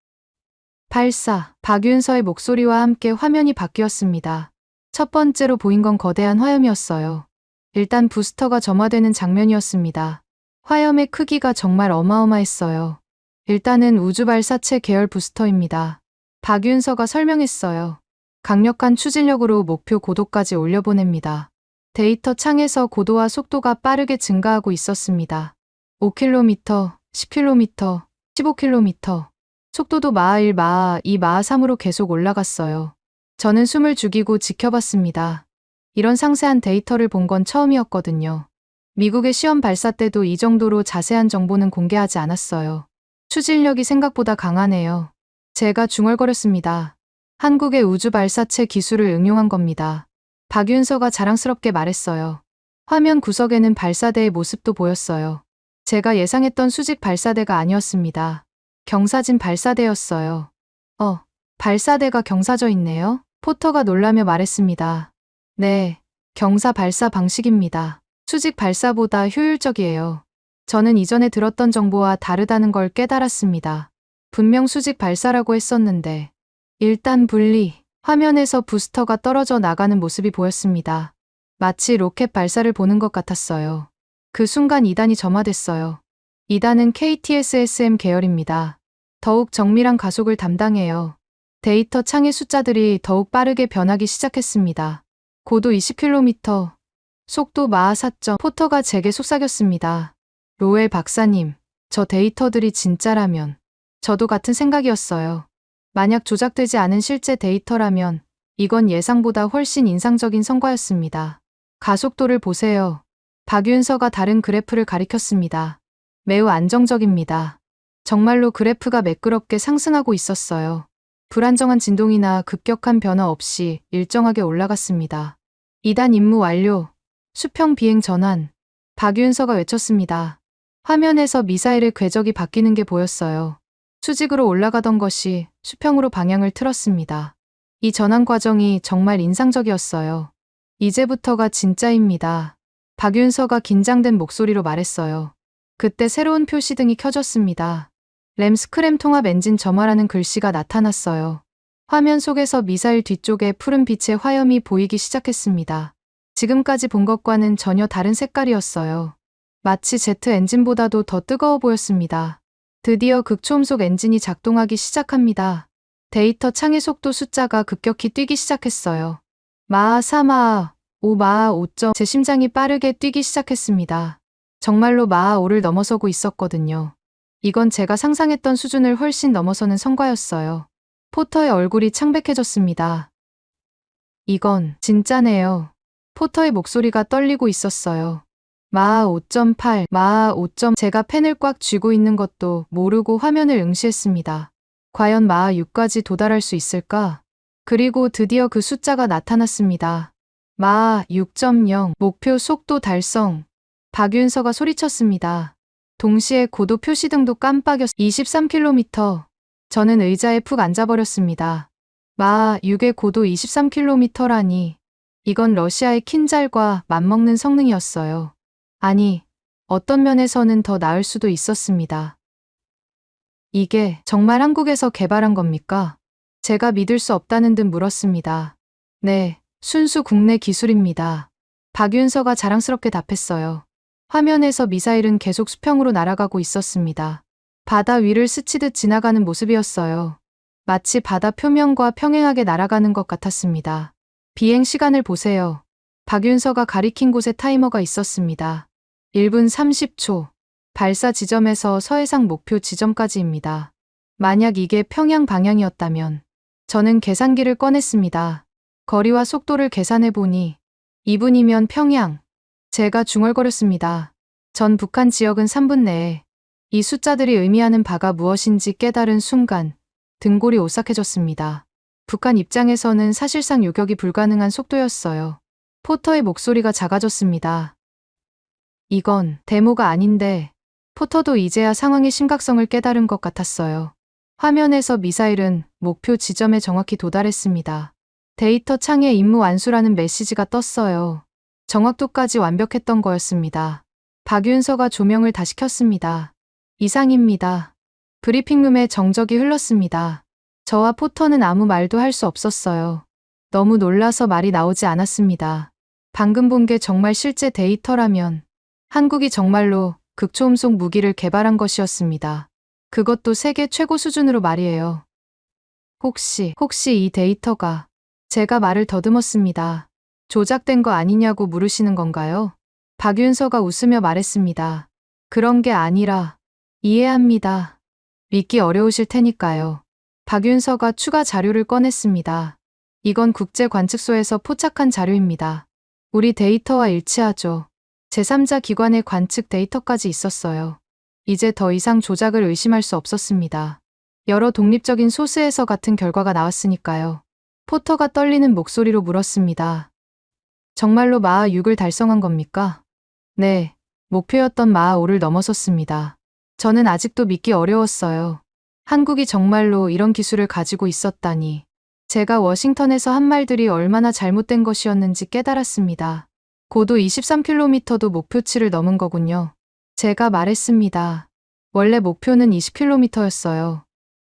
84, 박윤서의 목소리와 함께 화면이 바뀌었습니다. 첫 번째로 보인 건 거대한 화염이었어요. 일단 부스터가 점화되는 장면이었습니다. 화염의 크기가 정말 어마어마했어요. 일단은 우주발사체 계열 부스터입니다. 박윤서가 설명했어요. 강력한 추진력으로 목표 고도까지 올려보냅니다. 데이터 창에서 고도와 속도가 빠르게 증가하고 있었습니다. 5km, 10km, 15km. 속도도 마하 1, 마하 2, 마하 3으로 계속 올라갔어요. 저는 숨을 죽이고 지켜봤습니다. 이런 상세한 데이터를 본 건 처음이었거든요. 미국의 시험 발사 때도 이 정도로 자세한 정보는 공개하지 않았어요. 추진력이 생각보다 강하네요. 제가 중얼거렸습니다. 한국의 우주 발사체 기술을 응용한 겁니다. 박윤서가 자랑스럽게 말했어요. 화면 구석에는 발사대의 모습도 보였어요. 제가 예상했던 수직 발사대가 아니었습니다. 경사진 발사대였어요. 발사대가 경사져 있네요. 포터가 놀라며 말했습니다. 네, 경사 발사 방식입니다. 수직 발사보다 효율적이에요. 저는 이전에 들었던 정보와 다르다는 걸 깨달았습니다. 분명 수직 발사라고 했었는데. 일단 분리, 화면에서 부스터가 떨어져 나가는 모습이 보였습니다. 마치 로켓 발사를 보는 것 같았어요. 그 순간 2단이 점화됐어요. 2단은 KTSSM 계열입니다. 더욱 정밀한 가속을 담당해요. 데이터 창의 숫자들이 더욱 빠르게 변하기 시작했습니다. 고도 20km, 속도 마하 4점. 포터가 제게 속삭였습니다. 로엘 박사님, 저 데이터들이 진짜라면 저도 같은 생각이었어요. 만약 조작되지 않은 실제 데이터라면 이건 예상보다 훨씬 인상적인 성과였습니다. 가속도를 보세요. 박윤서가 다른 그래프를 가리켰습니다. 매우 안정적입니다. 정말로 그래프가 매끄럽게 상승하고 있었어요. 불안정한 진동이나 급격한 변화 없이 일정하게 올라갔습니다. 2단 임무 완료. 수평 비행 전환. 박윤서가 외쳤습니다. 화면에서 미사일의 궤적이 바뀌는 게 보였어요. 수직으로 올라가던 것이 수평으로 방향을 틀었습니다. 이 전환 과정이 정말 인상적이었어요. 이제부터가 진짜입니다. 박윤서가 긴장된 목소리로 말했어요. 그때 새로운 표시등이 켜졌습니다. 램 스크램 통합 엔진 점화라는 글씨가 나타났어요. 화면 속에서 미사일 뒤쪽에 푸른 빛의 화염이 보이기 시작했습니다. 지금까지 본 것과는 전혀 다른 색깔이었어요. 마치 제트 엔진보다도 더 뜨거워 보였습니다. 드디어 극초음속 엔진이 작동하기 시작합니다. 데이터 창의 속도 숫자가 급격히 뛰기 시작했어요. 마하 4마하, 5마하 5점. 제 심장이 빠르게 뛰기 시작했습니다. 정말로 마하 5를 넘어서고 있었거든요. 이건 제가 상상했던 수준을 훨씬 넘어서는 성과였어요. 포터의 얼굴이 창백해졌습니다. 이건 진짜네요. 포터의 목소리가 떨리고 있었어요. 마하 5.8, 마하 5점. 제가 펜을 꽉 쥐고 있는 것도 모르고 화면을 응시했습니다. 과연 마하 6까지 도달할 수 있을까? 그리고 드디어 그 숫자가 나타났습니다. 마하 6.0, 목표 속도 달성. 박윤서가 소리쳤습니다. 동시에 고도 표시등도 깜빡였. 23km. 저는 의자에 푹 앉아버렸습니다. 마하 6의 고도 23km라니. 이건 러시아의 킨잘과 맞먹는 성능이었어요. 아니, 어떤 면에서는 더 나을 수도 있었습니다. 이게 정말 한국에서 개발한 겁니까? 제가 믿을 수 없다는 듯 물었습니다. 네, 순수 국내 기술입니다. 박윤서가 자랑스럽게 답했어요. 화면에서 미사일은 계속 수평으로 날아가고 있었습니다. 바다 위를 스치듯 지나가는 모습이었어요. 마치 바다 표면과 평행하게 날아가는 것 같았습니다. 비행 시간을 보세요. 박윤서가 가리킨 곳에 타이머가 있었습니다. 1분 30초. 발사 지점에서 서해상 목표 지점까지입니다. 만약 이게 평양 방향이었다면 저는 계산기를 꺼냈습니다. 거리와 속도를 계산해 보니 2분이면 평양. 제가 중얼거렸습니다. 전 북한 지역은 3분 내에. 이 숫자들이 의미하는 바가 무엇인지 깨달은 순간 등골이 오싹해졌습니다. 북한 입장에서는 사실상 요격이 불가능한 속도였어요. 포터의 목소리가 작아졌습니다. 이건 데모가 아닌데. 포터도 이제야 상황의 심각성을 깨달은 것 같았어요. 화면에서 미사일은 목표 지점에 정확히 도달했습니다. 데이터 창에 임무 완수라는 메시지가 떴어요. 정확도까지 완벽했던 거였습니다. 박윤서가 조명을 다시 켰습니다. 이상입니다. 브리핑룸에 정적이 흘렀습니다. 저와 포터는 아무 말도 할 수 없었어요. 너무 놀라서 말이 나오지 않았습니다. 방금 본 게 정말 실제 데이터라면 한국이 정말로 극초음속 무기를 개발한 것이었습니다. 그것도 세계 최고 수준으로 말이에요. 혹시 이 데이터가. 제가 말을 더듬었습니다. 조작된 거 아니냐고 물으시는 건가요? 박윤서가 웃으며 말했습니다. 그런 게 아니라. 이해합니다. 믿기 어려우실 테니까요. 박윤서가 추가 자료를 꺼냈습니다. 이건 국제관측소에서 포착한 자료입니다. 우리 데이터와 일치하죠. 제3자 기관의 관측 데이터까지 있었어요. 이제 더 이상 조작을 의심할 수 없었습니다. 여러 독립적인 소스에서 같은 결과가 나왔으니까요. 포터가 떨리는 목소리로 물었습니다. 정말로 마하 6을 달성한 겁니까? 네, 목표였던 마하 5를 넘어섰습니다. 저는 아직도 믿기 어려웠어요. 한국이 정말로 이런 기술을 가지고 있었다니. 제가 워싱턴에서 한 말들이 얼마나 잘못된 것이었는지 깨달았습니다. 고도 23km도 목표치를 넘은 거군요. 제가 말했습니다. 원래 목표는 20km였어요.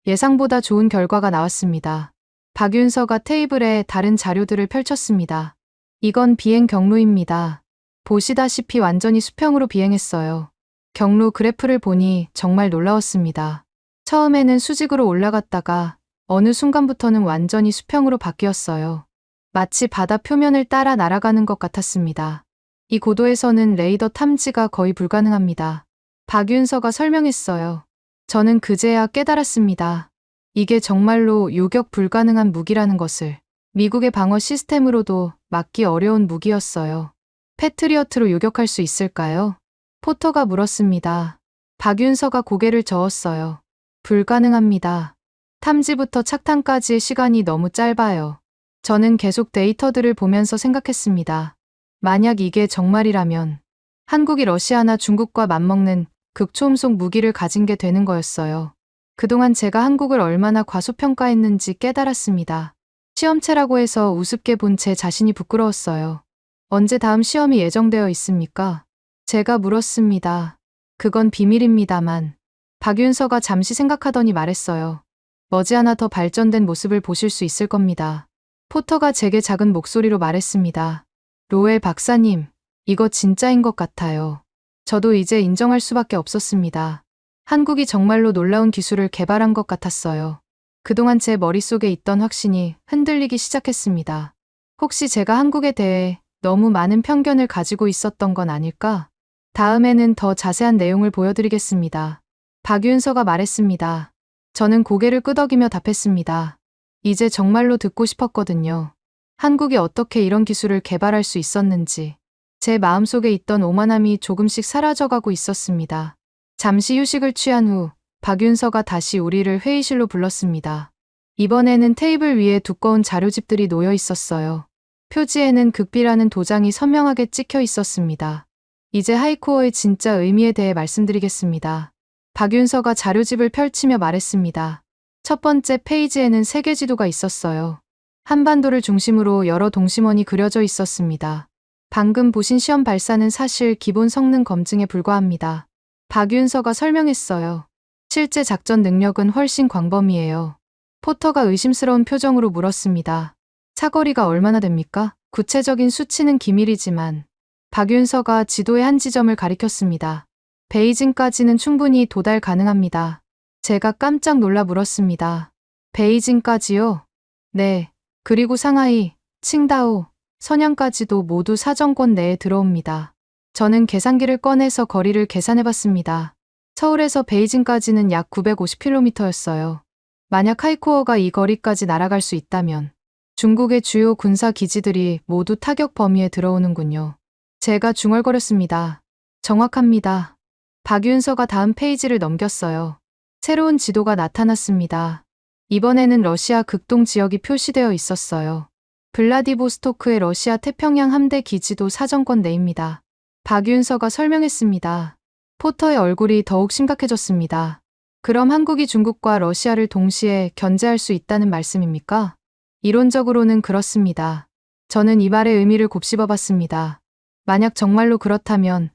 예상보다 좋은 결과가 나왔습니다. 박윤서가 테이블에 다른 자료들을 펼쳤습니다. 이건 비행 경로입니다. 보시다시피 완전히 수평으로 비행했어요. 경로 그래프를 보니 정말 놀라웠습니다. 처음에는 수직으로 올라갔다가 어느 순간부터는 완전히 수평으로 바뀌었어요. 마치 바다 표면을 따라 날아가는 것 같았습니다. 이 고도에서는 레이더 탐지가 거의 불가능합니다. 박윤서가 설명했어요. 저는 그제야 깨달았습니다. 이게 정말로 요격 불가능한 무기라는 것을. 미국의 방어 시스템으로도 막기 어려운 무기였어요. 패트리어트로 요격할 수 있을까요? 포터가 물었습니다. 박윤서가 고개를 저었어요. 불가능합니다. 탐지부터 착탄까지의 시간이 너무 짧아요. 저는 계속 데이터들을 보면서 생각했습니다. 만약 이게 정말이라면 한국이 러시아나 중국과 맞먹는 극초음속 무기를 가진 게 되는 거였어요. 그동안 제가 한국을 얼마나 과소평가했는지 깨달았습니다. 시험체라고 해서 우습게 본 제 자신이 부끄러웠어요. 언제 다음 시험이 예정되어 있습니까? 제가 물었습니다. 그건 비밀입니다만. 박윤서가 잠시 생각하더니 말했어요. 머지않아 더 발전된 모습을 보실 수 있을 겁니다. 포터가 제게 작은 목소리로 말했습니다. 로엘 박사님, 이거 진짜인 것 같아요. 저도 이제 인정할 수밖에 없었습니다. 한국이 정말로 놀라운 기술을 개발한 것 같았어요. 그동안 제 머릿속에 있던 확신이 흔들리기 시작했습니다. 혹시 제가 한국에 대해 너무 많은 편견을 가지고 있었던 건 아닐까? 다음에는 더 자세한 내용을 보여드리겠습니다. 박윤서가 말했습니다. 저는 고개를 끄덕이며 답했습니다. 이제 정말로 듣고 싶었거든요. 한국이 어떻게 이런 기술을 개발할 수 있었는지. 제 마음속에 있던 오만함이 조금씩 사라져가고 있었습니다. 잠시 휴식을 취한 후 박윤서가 다시 우리를 회의실로 불렀습니다. 이번에는 테이블 위에 두꺼운 자료집들이 놓여 있었어요. 표지에는 극비라는 도장이 선명하게 찍혀 있었습니다. 이제 하이코어의 진짜 의미에 대해 말씀드리겠습니다. 박윤서가 자료집을 펼치며 말했습니다. 첫 번째 페이지에는 세계 지도가 있었어요. 한반도를 중심으로 여러 동심원이 그려져 있었습니다. 방금 보신 시험 발사는 사실 기본 성능 검증에 불과합니다. 박윤서가 설명했어요. 실제 작전 능력은 훨씬 광범위해요. 포터가 의심스러운 표정으로 물었습니다. 사거리가 얼마나 됩니까? 구체적인 수치는 기밀이지만 박윤서가 지도의 한 지점을 가리켰습니다. 베이징까지는 충분히 도달 가능합니다. 제가 깜짝 놀라 물었습니다. 베이징까지요? 네. 그리고 상하이, 칭다오, 선양까지도 모두 사정권 내에 들어옵니다. 저는 계산기를 꺼내서 거리를 계산해봤습니다. 서울에서 베이징까지는 약 950km였어요. 만약 하이코어가 이 거리까지 날아갈 수 있다면 중국의 주요 군사 기지들이 모두 타격 범위에 들어오는군요. 제가 중얼거렸습니다. 정확합니다. 박윤서가 다음 페이지를 넘겼어요. 새로운 지도가 나타났습니다. 이번에는 러시아 극동 지역이 표시되어 있었어요. 블라디보스토크의 러시아 태평양 함대 기지도 사정권 내입니다. 박윤서가 설명했습니다. 포터의 얼굴이 더욱 심각해졌습니다. 그럼 한국이 중국과 러시아를 동시에 견제할 수 있다는 말씀입니까? 이론적으로는 그렇습니다. 저는 이 말의 의미를 곱씹어봤습니다. 만약 정말로 그렇다면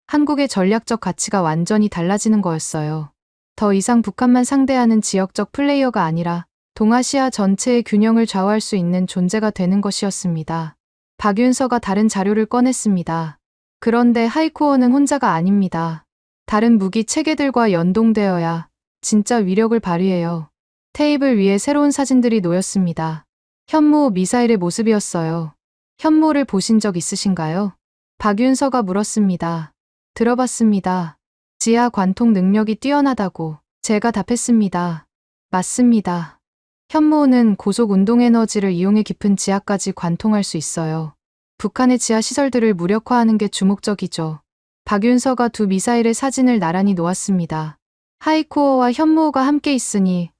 한국의 전략적 가치가 완전히 달라지는 거였어요. 더 이상 북한만 상대하는 지역적 플레이어가 아니라 동아시아 전체의 균형을 좌우할 수 있는 존재가 되는 것이었습니다. 박윤서가 다른 자료를 꺼냈습니다. 그런데 하이코어는 혼자가 아닙니다. 다른 무기 체계들과 연동되어야 진짜 위력을 발휘해요. 테이블 위에 새로운 사진들이 놓였습니다. 현무 미사일의 모습이었어요. 현무를 보신 적 있으신가요? 박윤서가 물었습니다. 들어봤습니다. 지하 관통 능력이 뛰어나다고 제가 답했습니다. 맞습니다. 현무는 고속 운동에너지를 이용해 깊은 지하까지 관통할 수 있어요. 북한의 지하 시설들을 무력화하는 게 주목적이죠. 박윤서가 두 미사일의 사진을 나란히 놓았습니다. 하이코어와 현무호가 함께 있으니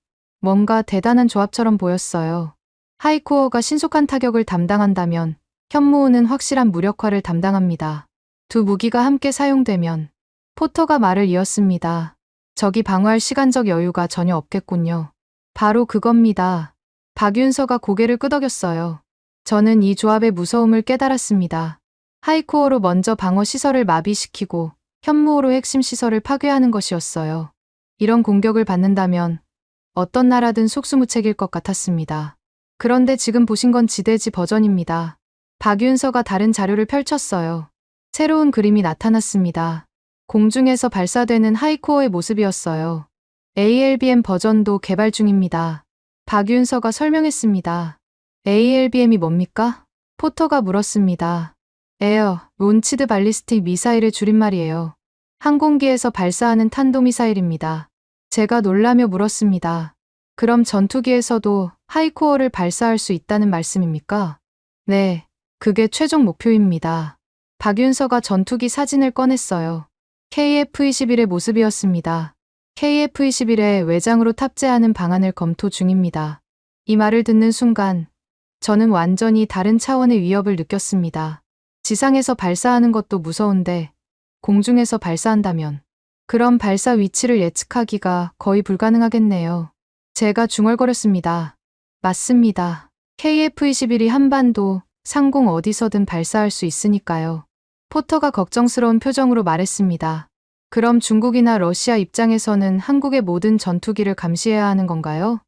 뭔가 대단한 조합처럼 보였어요. 하이코어가 신속한 타격을 담당한다면 현무호는 확실한 무력화를 담당합니다. 두 무기가 함께 사용되면 포터가 말을 이었습니다. 적이 방어할 시간적 여유가 전혀 없겠군요. 바로 그겁니다. 박윤서가 고개를 끄덕였어요. 저는 이 조합의 무서움을 깨달았습니다. 하이코어로 먼저 방어 시설을 마비시키고 현무호로 핵심 시설을 파괴하는 것이었어요. 이런 공격을 받는다면 어떤 나라든 속수무책일 것 같았습니다. 그런데 지금 보신 건 지대지 버전입니다. 박윤서가 다른 자료를 펼쳤어요. 새로운 그림이 나타났습니다. 공중에서 발사되는 하이코어의 모습이었어요. ALBM 버전도 개발 중입니다. 박윤서가 설명했습니다. ALBM이 뭡니까? 포터가 물었습니다. 에어, 론치드 발리스틱 미사일의 줄임말이에요. 항공기에서 발사하는 탄도미사일입니다. 제가 놀라며 물었습니다. 그럼 전투기에서도 하이코어를 발사할 수 있다는 말씀입니까? 네, 그게 최종 목표입니다. 박윤서가 전투기 사진을 꺼냈어요. KF-21의 모습이었습니다. KF-21의 외장으로 탑재하는 방안을 검토 중입니다. 이 말을 듣는 순간 저는 완전히 다른 차원의 위협을 느꼈습니다. 지상에서 발사하는 것도 무서운데 공중에서 발사한다면 그럼 발사 위치를 예측하기가 거의 불가능하겠네요. 제가 중얼거렸습니다. 맞습니다. KF-21이 한반도, 상공 어디서든 발사할 수 있으니까요. 포터가 걱정스러운 표정으로 말했습니다. 그럼 중국이나 러시아 입장에서는 한국의 모든 전투기를 감시해야 하는 건가요?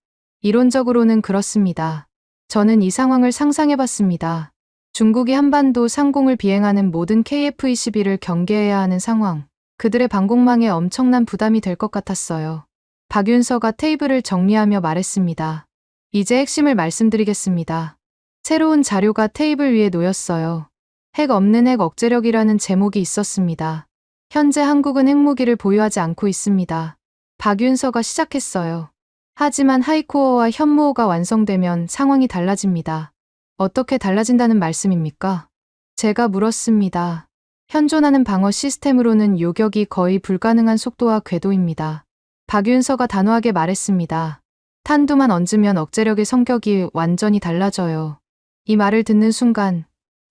이론적으로는 그렇습니다. 저는 이 상황을 상상해봤습니다. 중국이 한반도 상공을 비행하는 모든 KF-21을 경계해야 하는 상황. 그들의 방공망에 엄청난 부담이 될 것 같았어요. 박윤서가 테이블을 정리하며 말했습니다. 이제 핵심을 말씀드리겠습니다. 새로운 자료가 테이블 위에 놓였어요. 핵 없는 핵 억제력이라는 제목이 있었습니다. 현재 한국은 핵무기를 보유하지 않고 있습니다. 박윤서가 시작했어요. 하지만 하이코어와 현무호가 완성되면 상황이 달라집니다. 어떻게 달라진다는 말씀입니까? 제가 물었습니다. 현존하는 방어 시스템으로는 요격이 거의 불가능한 속도와 궤도입니다. 박윤서가 단호하게 말했습니다. 탄두만 얹으면 억제력의 성격이 완전히 달라져요. 이 말을 듣는 순간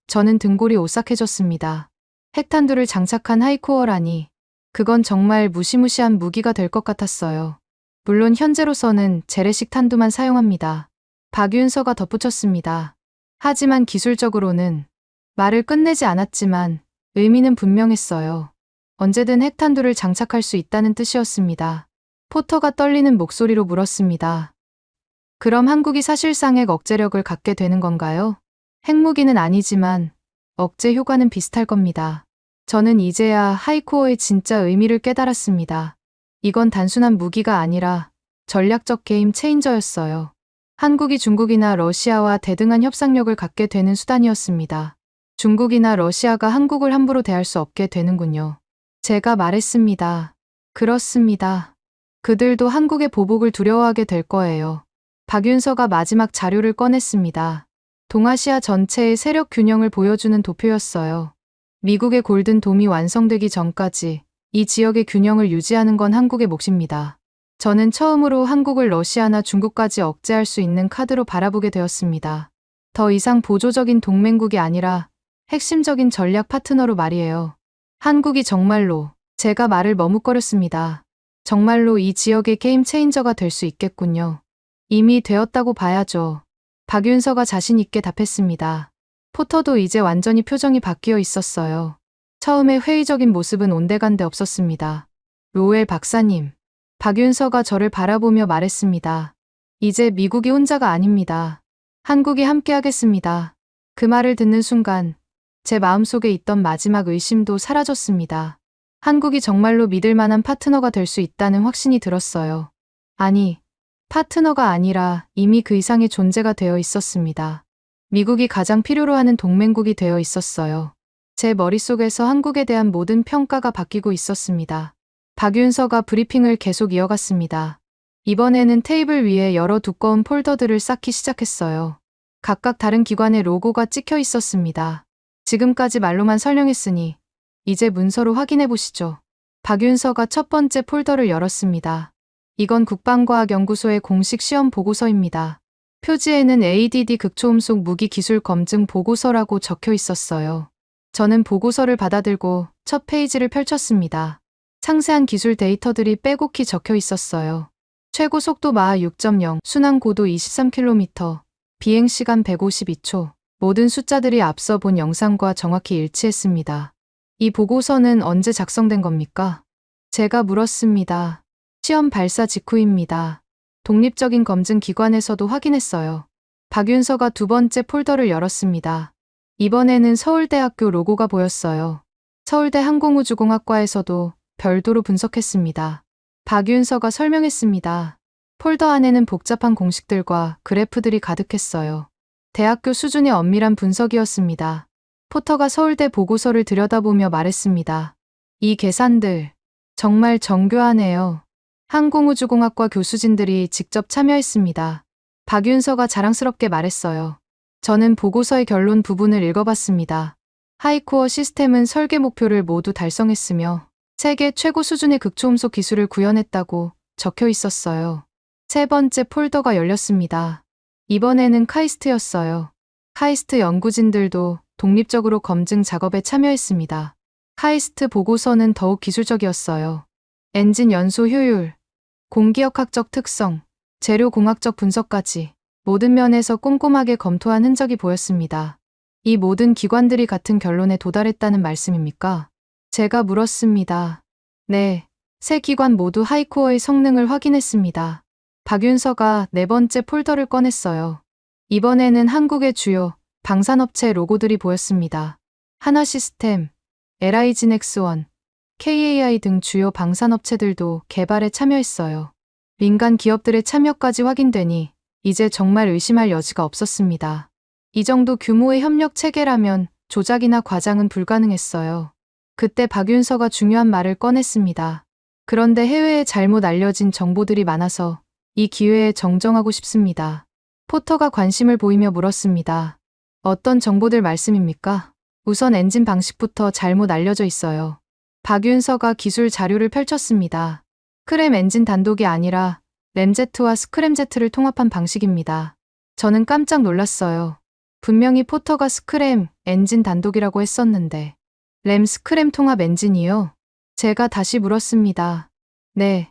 저는 등골이 오싹해졌습니다. 핵탄두를 장착한 하이코어라니 그건 정말 무시무시한 무기가 될 것 같았어요. 물론 현재로서는 재래식 탄두만 사용합니다. 박윤서가 덧붙였습니다. 하지만 기술적으로는 말을 끝내지 않았지만 의미는 분명했어요. 언제든 핵탄두를 장착할 수 있다는 뜻이었습니다. 포터가 떨리는 목소리로 물었습니다. 그럼 한국이 사실상 핵 억제력을 갖게 되는 건가요? 핵무기는 아니지만 억제 효과는 비슷할 겁니다. 저는 이제야 하이코어의 진짜 의미를 깨달았습니다. 이건 단순한 무기가 아니라 전략적 게임 체인저였어요. 한국이 중국이나 러시아와 대등한 협상력을 갖게 되는 수단이었습니다. 중국이나 러시아가 한국을 함부로 대할 수 없게 되는군요. 제가 말했습니다. 그렇습니다. 그들도 한국의 보복을 두려워하게 될 거예요. 박윤서가 마지막 자료를 꺼냈습니다. 동아시아 전체의 세력 균형을 보여주는 도표였어요. 미국의 골든돔이 완성되기 전까지 이 지역의 균형을 유지하는 건 한국의 몫입니다. 저는 처음으로 한국을 러시아나 중국까지 억제할 수 있는 카드로 바라보게 되었습니다. 더 이상 보조적인 동맹국이 아니라 핵심적인 전략 파트너로 말이에요. 한국이 정말로, 제가 말을 머뭇거렸습니다. 정말로 이 지역의 게임 체인저가 될 수 있겠군요. 이미 되었다고 봐야죠. 박윤서가 자신 있게 답했습니다. 포터도 이제 완전히 표정이 바뀌어 있었어요. 처음에 회의적인 모습은 온데간데 없었습니다. 로웰 박사님. 박윤서가 저를 바라보며 말했습니다. 이제 미국이 혼자가 아닙니다. 한국이 함께하겠습니다. 그 말을 듣는 순간 제 마음속에 있던 마지막 의심도 사라졌습니다. 한국이 정말로 믿을 만한 파트너가 될 수 있다는 확신이 들었어요. 아니, 파트너가 아니라 이미 그 이상의 존재가 되어 있었습니다. 미국이 가장 필요로 하는 동맹국이 되어 있었어요. 제 머릿속에서 한국에 대한 모든 평가가 바뀌고 있었습니다. 박윤서가 브리핑을 계속 이어갔습니다. 이번에는 테이블 위에 여러 두꺼운 폴더들을 쌓기 시작했어요. 각각 다른 기관의 로고가 찍혀 있었습니다. 지금까지 말로만 설명했으니 이제 문서로 확인해 보시죠. 박윤서가 첫 번째 폴더를 열었습니다. 이건 국방과학연구소의 공식 시험 보고서입니다. 표지에는 ADD 극초음속 무기 기술 검증 보고서라고 적혀 있었어요. 저는 보고서를 받아들고 첫 페이지를 펼쳤습니다. 상세한 기술 데이터들이 빼곡히 적혀 있었어요. 최고 속도 마하 6.0, 순항 고도 23km, 비행 시간 152초. 모든 숫자들이 앞서 본 영상과 정확히 일치했습니다. 이 보고서는 언제 작성된 겁니까? 제가 물었습니다. 시험 발사 직후입니다. 독립적인 검증 기관에서도 확인했어요. 박윤서가 두 번째 폴더를 열었습니다. 이번에는 서울대학교 로고가 보였어요. 서울대 항공우주공학과에서도 별도로 분석했습니다. 박윤서가 설명했습니다. 폴더 안에는 복잡한 공식들과 그래프들이 가득했어요. 대학교 수준의 엄밀한 분석이었습니다. 포터가 서울대 보고서를 들여다보며 말했습니다. 이 계산들 정말 정교하네요. 항공우주공학과 교수진들이 직접 참여했습니다. 박윤서가 자랑스럽게 말했어요. 저는 보고서의 결론 부분을 읽어봤습니다. 하이코어 시스템은 설계 목표를 모두 달성했으며 세계 최고 수준의 극초음속 기술을 구현했다고 적혀 있었어요. 세 번째 폴더가 열렸습니다. 이번에는 카이스트였어요. 카이스트 연구진들도 독립적으로 검증 작업에 참여했습니다. 카이스트 보고서는 더욱 기술적이었어요. 엔진 연소 효율, 공기역학적 특성, 재료 공학적 분석까지 모든 면에서 꼼꼼하게 검토한 흔적이 보였습니다. 이 모든 기관들이 같은 결론에 도달했다는 말씀입니까? 제가 물었습니다. 네, 세 기관 모두 하이코어의 성능을 확인했습니다. 박윤서가 네 번째 폴더를 꺼냈어요. 이번에는 한국의 주요 방산업체 로고들이 보였습니다. 하나시스템, LI진엑스원, KAI 등 주요 방산업체들도 개발에 참여했어요. 민간 기업들의 참여까지 확인되니 이제 정말 의심할 여지가 없었습니다. 이 정도 규모의 협력 체계라면 조작이나 과장은 불가능했어요. 그때 박윤서가 중요한 말을 꺼냈습니다. 그런데 해외에 잘못 알려진 정보들이 많아서 이 기회에 정정하고 싶습니다. 포터가 관심을 보이며 물었습니다. 어떤 정보들 말씀입니까? 우선 엔진 방식부터 잘못 알려져 있어요. 박윤서가 기술 자료를 펼쳤습니다. 크램 엔진 단독이 아니라 램제트와 스크램제트를 통합한 방식입니다. 저는 깜짝 놀랐어요. 분명히 포터가 스크램 엔진 단독이라고 했었는데 램 스크램 통합 엔진이요? 제가 다시 물었습니다. 네.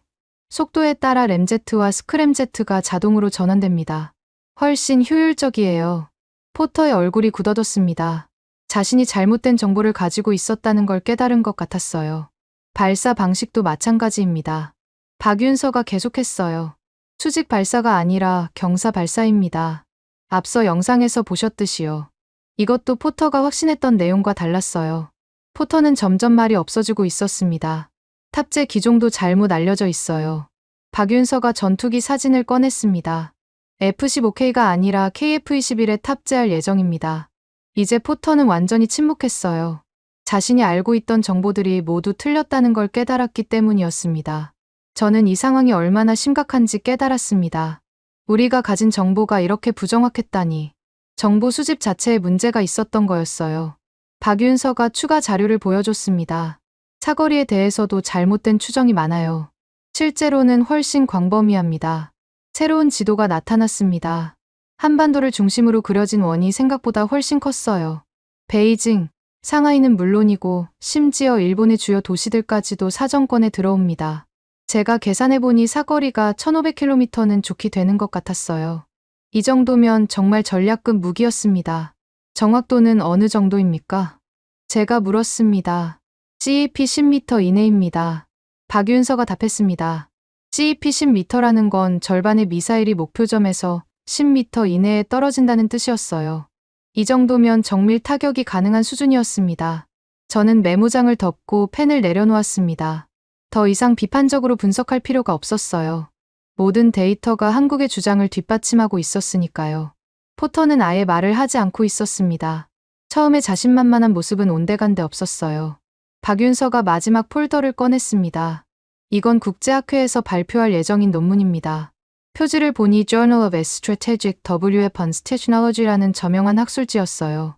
속도에 따라 램제트와 스크램제트가 자동으로 전환됩니다. 훨씬 효율적이에요. 포터의 얼굴이 굳어졌습니다. 자신이 잘못된 정보를 가지고 있었다는 걸 깨달은 것 같았어요. 발사 방식도 마찬가지입니다. 박윤서가 계속했어요. 수직 발사가 아니라 경사 발사입니다. 앞서 영상에서 보셨듯이요. 이것도 포터가 확신했던 내용과 달랐어요. 포터는 점점 말이 없어지고 있었습니다. 탑재 기종도 잘못 알려져 있어요. 박윤서가 전투기 사진을 꺼냈습니다. F-15K가 아니라 KF-21에 탑재할 예정입니다. 이제 포터는 완전히 침묵했어요. 자신이 알고 있던 정보들이 모두 틀렸다는 걸 깨달았기 때문이었습니다. 저는 이 상황이 얼마나 심각한지 깨달았습니다. 우리가 가진 정보가 이렇게 부정확했다니. 정보 수집 자체에 문제가 있었던 거였어요. 박윤서가 추가 자료를 보여줬습니다. 사거리에 대해서도 잘못된 추정이 많아요. 실제로는 훨씬 광범위합니다. 새로운 지도가 나타났습니다. 한반도를 중심으로 그려진 원이 생각보다 훨씬 컸어요. 베이징, 상하이는 물론이고 심지어 일본의 주요 도시들까지도 사정권에 들어옵니다. 제가 계산해보니 사거리가 1500km는 좋게 되는 것 같았어요. 이 정도면 정말 전략급 무기였습니다. 정확도는 어느 정도입니까? 제가 물었습니다. CEP 10m 이내입니다. 박윤서가 답했습니다. CEP 10m라는 건 절반의 미사일이 목표점에서 10m 이내에 떨어진다는 뜻이었어요. 이 정도면 정밀 타격이 가능한 수준이었습니다. 저는 메모장을 덮고 펜을 내려놓았습니다. 더 이상 비판적으로 분석할 필요가 없었어요. 모든 데이터가 한국의 주장을 뒷받침하고 있었으니까요. 포터는 아예 말을 하지 않고 있었습니다. 처음에 자신만만한 모습은 온데간데 없었어요. 박윤서가 마지막 폴더를 꺼냈습니다. 이건 국제학회에서 발표할 예정인 논문입니다. 표지를 보니 Journal of Strategic Weapons Technology라는 저명한 학술지였어요.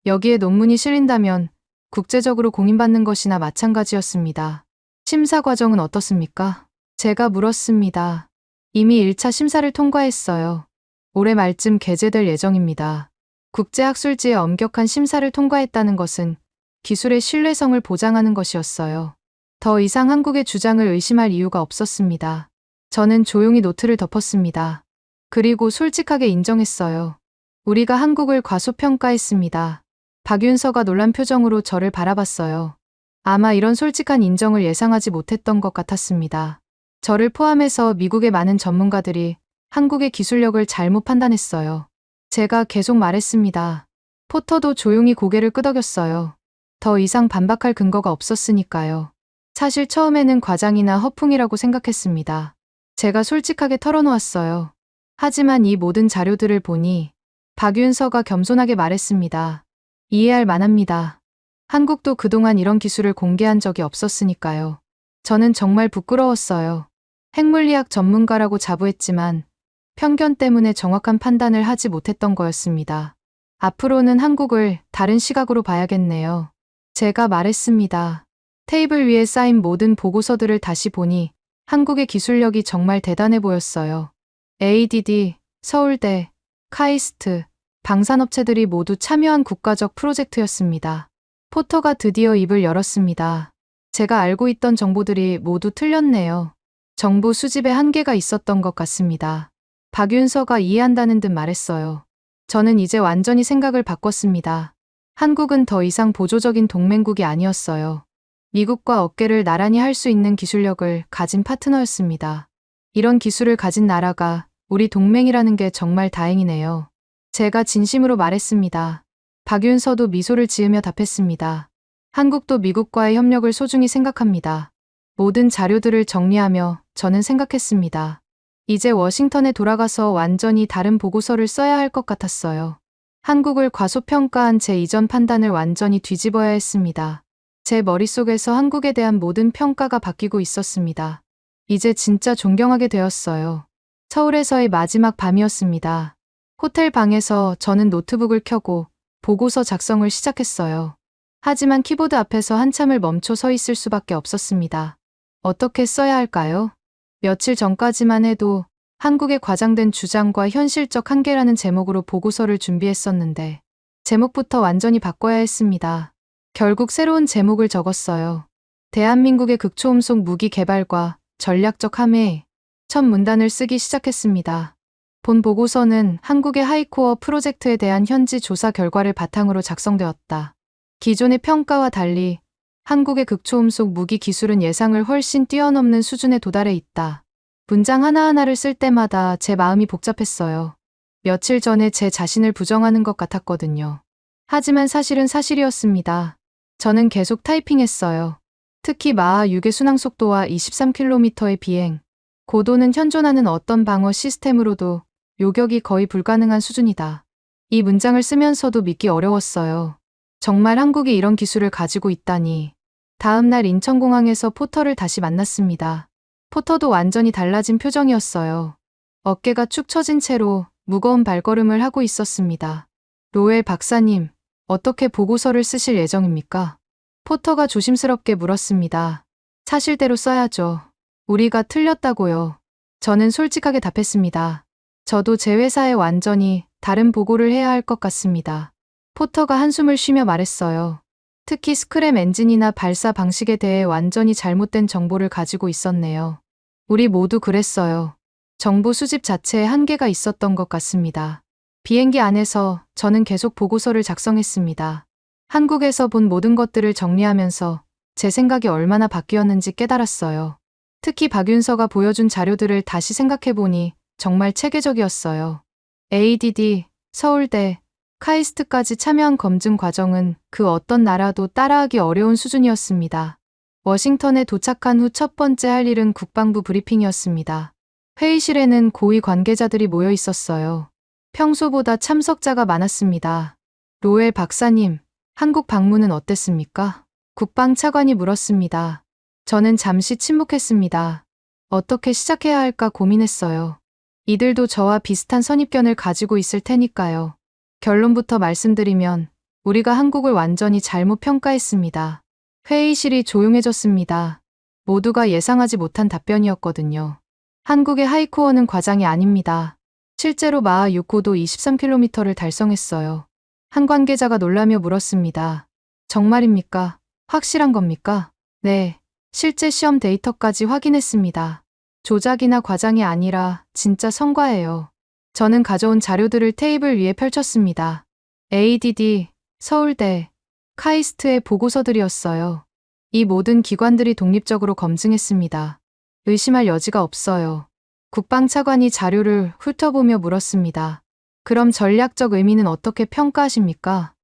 여기에 논문이 실린다면 국제적으로 공인받는 것이나 마찬가지였습니다. 심사 과정은 어떻습니까? 제가 물었습니다. 이미 1차 심사를 통과했어요. 올해 말쯤 게재될 예정입니다. 국제학술지의 엄격한 심사를 통과했다는 것은 기술의 신뢰성을 보장하는 것이었어요. 더 이상 한국의 주장을 의심할 이유가 없었습니다. 저는 조용히 노트를 덮었습니다. 그리고 솔직하게 인정했어요. 우리가 한국을 과소평가했습니다. 박윤서가 놀란 표정으로 저를 바라봤어요. 아마 이런 솔직한 인정을 예상하지 못했던 것 같았습니다. 저를 포함해서 미국의 많은 전문가들이 한국의 기술력을 잘못 판단했어요. 제가 계속 말했습니다. 포터도 조용히 고개를 끄덕였어요. 더 이상 반박할 근거가 없었으니까요. 사실 처음에는 과장이나 허풍이라고 생각했습니다. 제가 솔직하게 털어놓았어요. 하지만 이 모든 자료들을 보니 박윤서가 겸손하게 말했습니다. 이해할 만합니다. 한국도 그동안 이런 기술을 공개한 적이 없었으니까요. 저는 정말 부끄러웠어요. 핵물리학 전문가라고 자부했지만 편견 때문에 정확한 판단을 하지 못했던 거였습니다. 앞으로는 한국을 다른 시각으로 봐야겠네요. 제가 말했습니다. 테이블 위에 쌓인 모든 보고서들을 다시 보니 한국의 기술력이 정말 대단해 보였어요. ADD, 서울대, 카이스트, 방산업체들이 모두 참여한 국가적 프로젝트였습니다. 포터가 드디어 입을 열었습니다. 제가 알고 있던 정보들이 모두 틀렸네요. 정보 수집에 한계가 있었던 것 같습니다. 박윤서가 이해한다는 듯 말했어요. 저는 이제 완전히 생각을 바꿨습니다. 한국은 더 이상 보조적인 동맹국이 아니었어요. 미국과 어깨를 나란히 할 수 있는 기술력을 가진 파트너였습니다. 이런 기술을 가진 나라가 우리 동맹이라는 게 정말 다행이네요. 제가 진심으로 말했습니다. 박윤서도 미소를 지으며 답했습니다. 한국도 미국과의 협력을 소중히 생각합니다. 모든 자료들을 정리하며 저는 생각했습니다. 이제 워싱턴에 돌아가서 완전히 다른 보고서를 써야 할 것 같았어요. 한국을 과소평가한 제 이전 판단을 완전히 뒤집어야 했습니다. 제 머릿속에서 한국에 대한 모든 평가가 바뀌고 있었습니다. 이제 진짜 존경하게 되었어요. 서울에서의 마지막 밤이었습니다. 호텔 방에서 저는 노트북을 켜고 보고서 작성을 시작했어요. 하지만 키보드 앞에서 한참을 멈춰 서 있을 수밖에 없었습니다. 어떻게 써야 할까요? 며칠 전까지만 해도 한국의 과장된 주장과 현실적 한계라는 제목으로 보고서를 준비했었는데 제목부터 완전히 바꿔야 했습니다. 결국 새로운 제목을 적었어요. 대한민국의 극초음속 무기 개발과 전략적 함의 첫 문단을 쓰기 시작했습니다. 본 보고서는 한국의 하이코어 프로젝트에 대한 현지 조사 결과를 바탕으로 작성되었다. 기존의 평가와 달리 한국의 극초음속 무기 기술은 예상을 훨씬 뛰어넘는 수준에 도달해 있다. 문장 하나하나를 쓸 때마다 제 마음이 복잡했어요. 며칠 전에 제 자신을 부정하는 것 같았거든요. 하지만 사실은 사실이었습니다. 저는 계속 타이핑했어요. 특히 마하 6의 순항 속도와 23km의 비행, 고도는 현존하는 어떤 방어 시스템으로도 요격이 거의 불가능한 수준이다. 이 문장을 쓰면서도 믿기 어려웠어요. 정말 한국이 이런 기술을 가지고 있다니. 다음 날 인천공항에서 포터를 다시 만났습니다. 포터도 완전히 달라진 표정이었어요. 어깨가 축 처진 채로 무거운 발걸음을 하고 있었습니다. 로엘 박사님, 어떻게 보고서를 쓰실 예정입니까? 포터가 조심스럽게 물었습니다. 사실대로 써야죠. 우리가 틀렸다고요. 저는 솔직하게 답했습니다. 저도 제 회사에 완전히 다른 보고를 해야 할 것 같습니다. 포터가 한숨을 쉬며 말했어요. 특히 스크램 엔진이나 발사 방식에 대해 완전히 잘못된 정보를 가지고 있었네요. 우리 모두 그랬어요. 정보 수집 자체에 한계가 있었던 것 같습니다. 비행기 안에서 저는 계속 보고서를 작성했습니다. 한국에서 본 모든 것들을 정리하면서 제 생각이 얼마나 바뀌었는지 깨달았어요. 특히 박윤서가 보여준 자료들을 다시 생각해보니 정말 체계적이었어요. ADD, 서울대, 카이스트까지 참여한 검증 과정은 그 어떤 나라도 따라하기 어려운 수준이었습니다. 워싱턴에 도착한 후 첫 번째 할 일은 국방부 브리핑이었습니다. 회의실에는 고위 관계자들이 모여 있었어요. 평소보다 참석자가 많았습니다. 로엘 박사님, 한국 방문은 어땠습니까? 국방차관이 물었습니다. 저는 잠시 침묵했습니다. 어떻게 시작해야 할까 고민했어요. 이들도 저와 비슷한 선입견을 가지고 있을 테니까요. 결론부터 말씀드리면 우리가 한국을 완전히 잘못 평가했습니다. 회의실이 조용해졌습니다. 모두가 예상하지 못한 답변이었거든요. 한국의 하이코어는 과장이 아닙니다. 실제로 마하 6 고도 23km를 달성했어요. 한 관계자가 놀라며 물었습니다. 정말입니까? 확실한 겁니까? 네, 실제 시험 데이터까지 확인했습니다. 조작이나 과장이 아니라 진짜 성과예요. 저는 가져온 자료들을 테이블 위에 펼쳤습니다. ADD, 서울대, 카이스트의 보고서들이었어요. 이 모든 기관들이 독립적으로 검증했습니다. 의심할 여지가 없어요. 국방차관이 자료를 훑어보며 물었습니다. 그럼 전략적 의미는 어떻게 평가하십니까?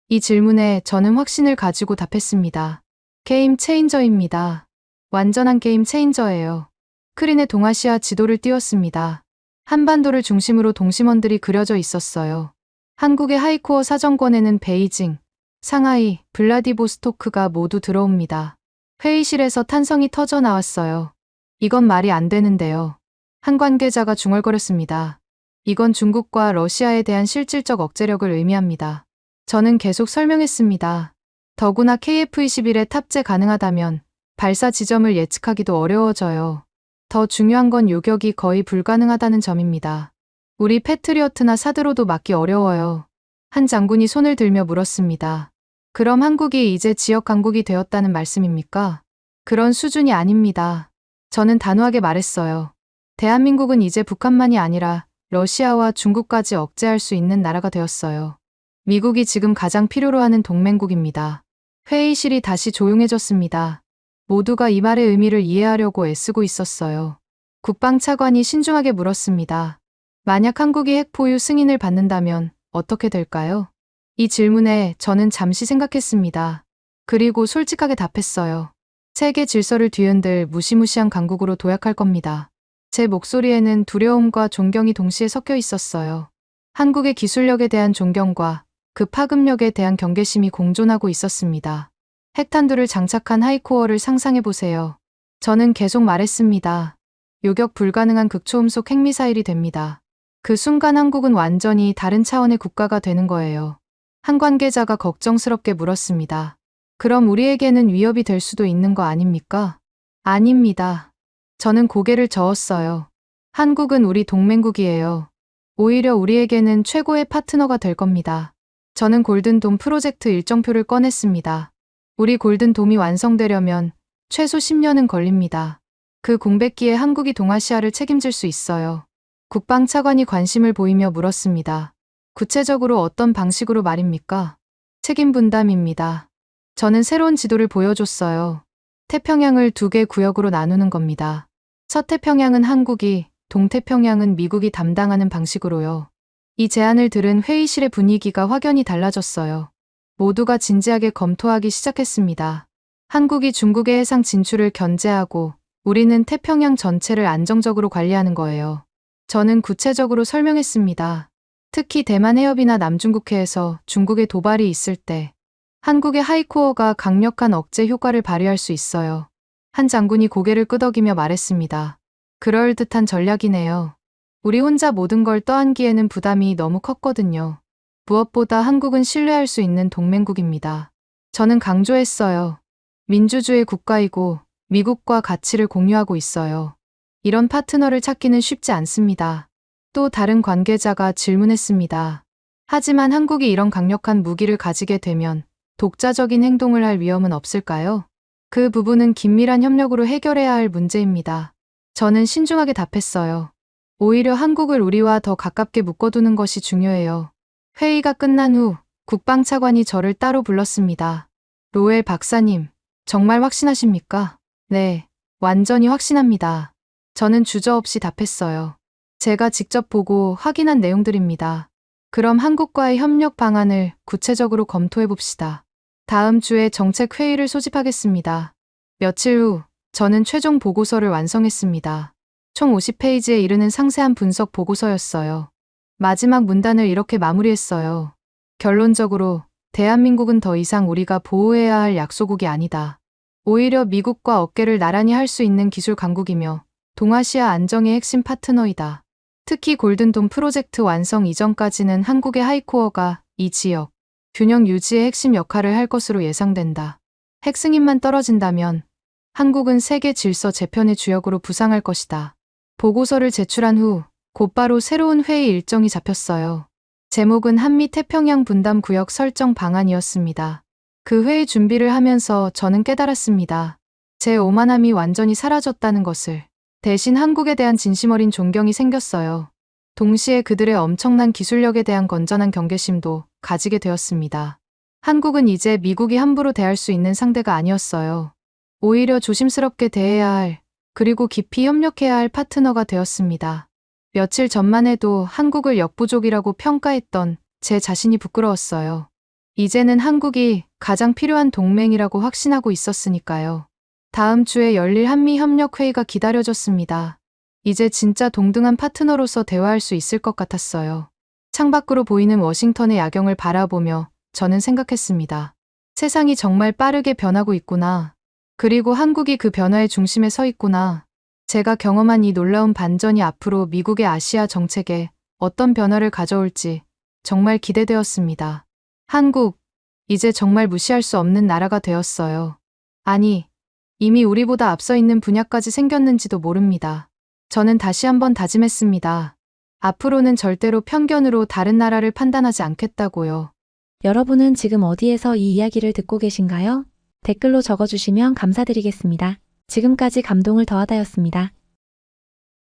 이 질문에 저는 확신을 가지고 답했습니다. 게임 체인저입니다. 완전한 게임 체인저예요. 스크린에 동아시아 지도를 띄웠습니다. 한반도를 중심으로 동심원들이 그려져 있었어요. 한국의 하이코어 사정권에는 베이징, 상하이, 블라디보스토크가 모두 들어옵니다. 회의실에서 탄성이 터져 나왔어요. 이건 말이 안 되는데요. 한 관계자가 중얼거렸습니다. 이건 중국과 러시아에 대한 실질적 억제력을 의미합니다. 저는 계속 설명했습니다. 더구나 KF-21에 탑재 가능하다면 발사 지점을 예측하기도 어려워져요. 더 중요한 건 요격이 거의 불가능하다는 점입니다. 우리 패트리어트나 사드로도 막기 어려워요. 한 장군이 손을 들며 물었습니다. 그럼 한국이 이제 지역 강국이 되었다는 말씀입니까? 그런 수준이 아닙니다. 저는 단호하게 말했어요. 대한민국은 이제 북한만이 아니라 러시아와 중국까지 억제할 수 있는 나라가 되었어요. 미국이 지금 가장 필요로 하는 동맹국입니다. 회의실이 다시 조용해졌습니다. 모두가 이 말의 의미를 이해하려고 애쓰고 있었어요. 국방차관이 신중하게 물었습니다. 만약 한국이 핵 보유 승인을 받는다면 어떻게 될까요? 이 질문에 저는 잠시 생각했습니다. 그리고 솔직하게 답했어요. 세계 질서를 뒤흔들 무시무시한 강국으로 도약할 겁니다. 제 목소리에는 두려움과 존경이 동시에 섞여 있었어요. 한국의 기술력에 대한 존경과 그 파급력에 대한 경계심이 공존하고 있었습니다. 핵탄두를 장착한 하이코어를 상상해보세요. 저는 계속 말했습니다. 요격 불가능한 극초음속 핵미사일이 됩니다. 그 순간 한국은 완전히 다른 차원의 국가가 되는 거예요. 한 관계자가 걱정스럽게 물었습니다. 그럼 우리에게는 위협이 될 수도 있는 거 아닙니까? 아닙니다. 저는 고개를 저었어요. 한국은 우리 동맹국이에요. 오히려 우리에게는 최고의 파트너가 될 겁니다. 저는 골든돔 프로젝트 일정표를 꺼냈습니다. 우리 골든돔이 완성되려면 최소 10년은 걸립니다. 그 공백기에 한국이 동아시아를 책임질 수 있어요. 국방차관이 관심을 보이며 물었습니다. 구체적으로 어떤 방식으로 말입니까? 책임 분담입니다. 저는 새로운 지도를 보여줬어요. 태평양을 2개 구역으로 나누는 겁니다. 서태평양은 한국이, 동태평양은 미국이 담당하는 방식으로요. 이 제안을 들은 회의실의 분위기가 확연히 달라졌어요. 모두가 진지하게 검토하기 시작했습니다. 한국이 중국의 해상 진출을 견제하고 우리는 태평양 전체를 안정적으로 관리하는 거예요. 저는 구체적으로 설명했습니다. 특히 대만 해협이나 남중국해에서 중국의 도발이 있을 때 한국의 하이코어가 강력한 억제 효과를 발휘할 수 있어요. 한 장군이 고개를 끄덕이며 말했습니다. 그럴듯한 전략이네요. 우리 혼자 모든 걸 떠안기에는 부담이 너무 컸거든요. 무엇보다 한국은 신뢰할 수 있는 동맹국입니다. 저는 강조했어요. 민주주의 국가이고 미국과 가치를 공유하고 있어요. 이런 파트너를 찾기는 쉽지 않습니다. 또 다른 관계자가 질문했습니다. 하지만 한국이 이런 강력한 무기를 가지게 되면 독자적인 행동을 할 위험은 없을까요? 그 부분은 긴밀한 협력으로 해결해야 할 문제입니다. 저는 신중하게 답했어요. 오히려 한국을 우리와 더 가깝게 묶어두는 것이 중요해요. 회의가 끝난 후 국방차관이 저를 따로 불렀습니다. 로엘 박사님, 정말 확신하십니까? 네, 완전히 확신합니다. 저는 주저없이 답했어요. 제가 직접 보고 확인한 내용들입니다. 그럼 한국과의 협력 방안을 구체적으로 검토해 봅시다. 다음 주에 정책 회의를 소집하겠습니다. 며칠 후 저는 최종 보고서를 완성했습니다. 총 50페이지에 이르는 상세한 분석 보고서였어요. 마지막 문단을 이렇게 마무리했어요. 결론적으로 대한민국은 더 이상 우리가 보호해야 할 약소국이 아니다. 오히려 미국과 어깨를 나란히 할 수 있는 기술 강국이며 동아시아 안정의 핵심 파트너이다. 특히 골든돔 프로젝트 완성 이전까지는 한국의 하이코어가 이 지역 균형 유지의 핵심 역할을 할 것으로 예상된다. 핵 승인만 떨어진다면 한국은 세계 질서 재편의 주역으로 부상할 것이다. 보고서를 제출한 후 곧바로 새로운 회의 일정이 잡혔어요. 제목은 한미 태평양 분담 구역 설정 방안이었습니다. 그 회의 준비를 하면서 저는 깨달았습니다. 제 오만함이 완전히 사라졌다는 것을. 대신 한국에 대한 진심 어린 존경이 생겼어요. 동시에 그들의 엄청난 기술력에 대한 건전한 경계심도 가지게 되었습니다. 한국은 이제 미국이 함부로 대할 수 있는 상대가 아니었어요. 오히려 조심스럽게 대해야 할, 그리고 깊이 협력해야 할 파트너가 되었습니다. 며칠 전만 해도 한국을 역부족이라고 평가했던 제 자신이 부끄러웠어요. 이제는 한국이 가장 필요한 동맹이라고 확신하고 있었으니까요. 다음 주에 열릴 한미협력회의가 기다려졌습니다. 이제 진짜 동등한 파트너로서 대화할 수 있을 것 같았어요. 창밖으로 보이는 워싱턴의 야경을 바라보며 저는 생각했습니다. 세상이 정말 빠르게 변하고 있구나. 그리고 한국이 그 변화의 중심에 서 있구나. 제가 경험한 이 놀라운 반전이 앞으로 미국의 아시아 정책에 어떤 변화를 가져올지 정말 기대되었습니다. 한국, 이제 정말 무시할 수 없는 나라가 되었어요. 아니, 이미 우리보다 앞서 있는 분야까지 생겼는지도 모릅니다. 저는 다시 한번 다짐했습니다. 앞으로는 절대로 편견으로 다른 나라를 판단하지 않겠다고요. 여러분은 지금 어디에서 이 이야기를 듣고 계신가요? 댓글로 적어주시면 감사드리겠습니다. 지금까지 감동을 더하다였습니다.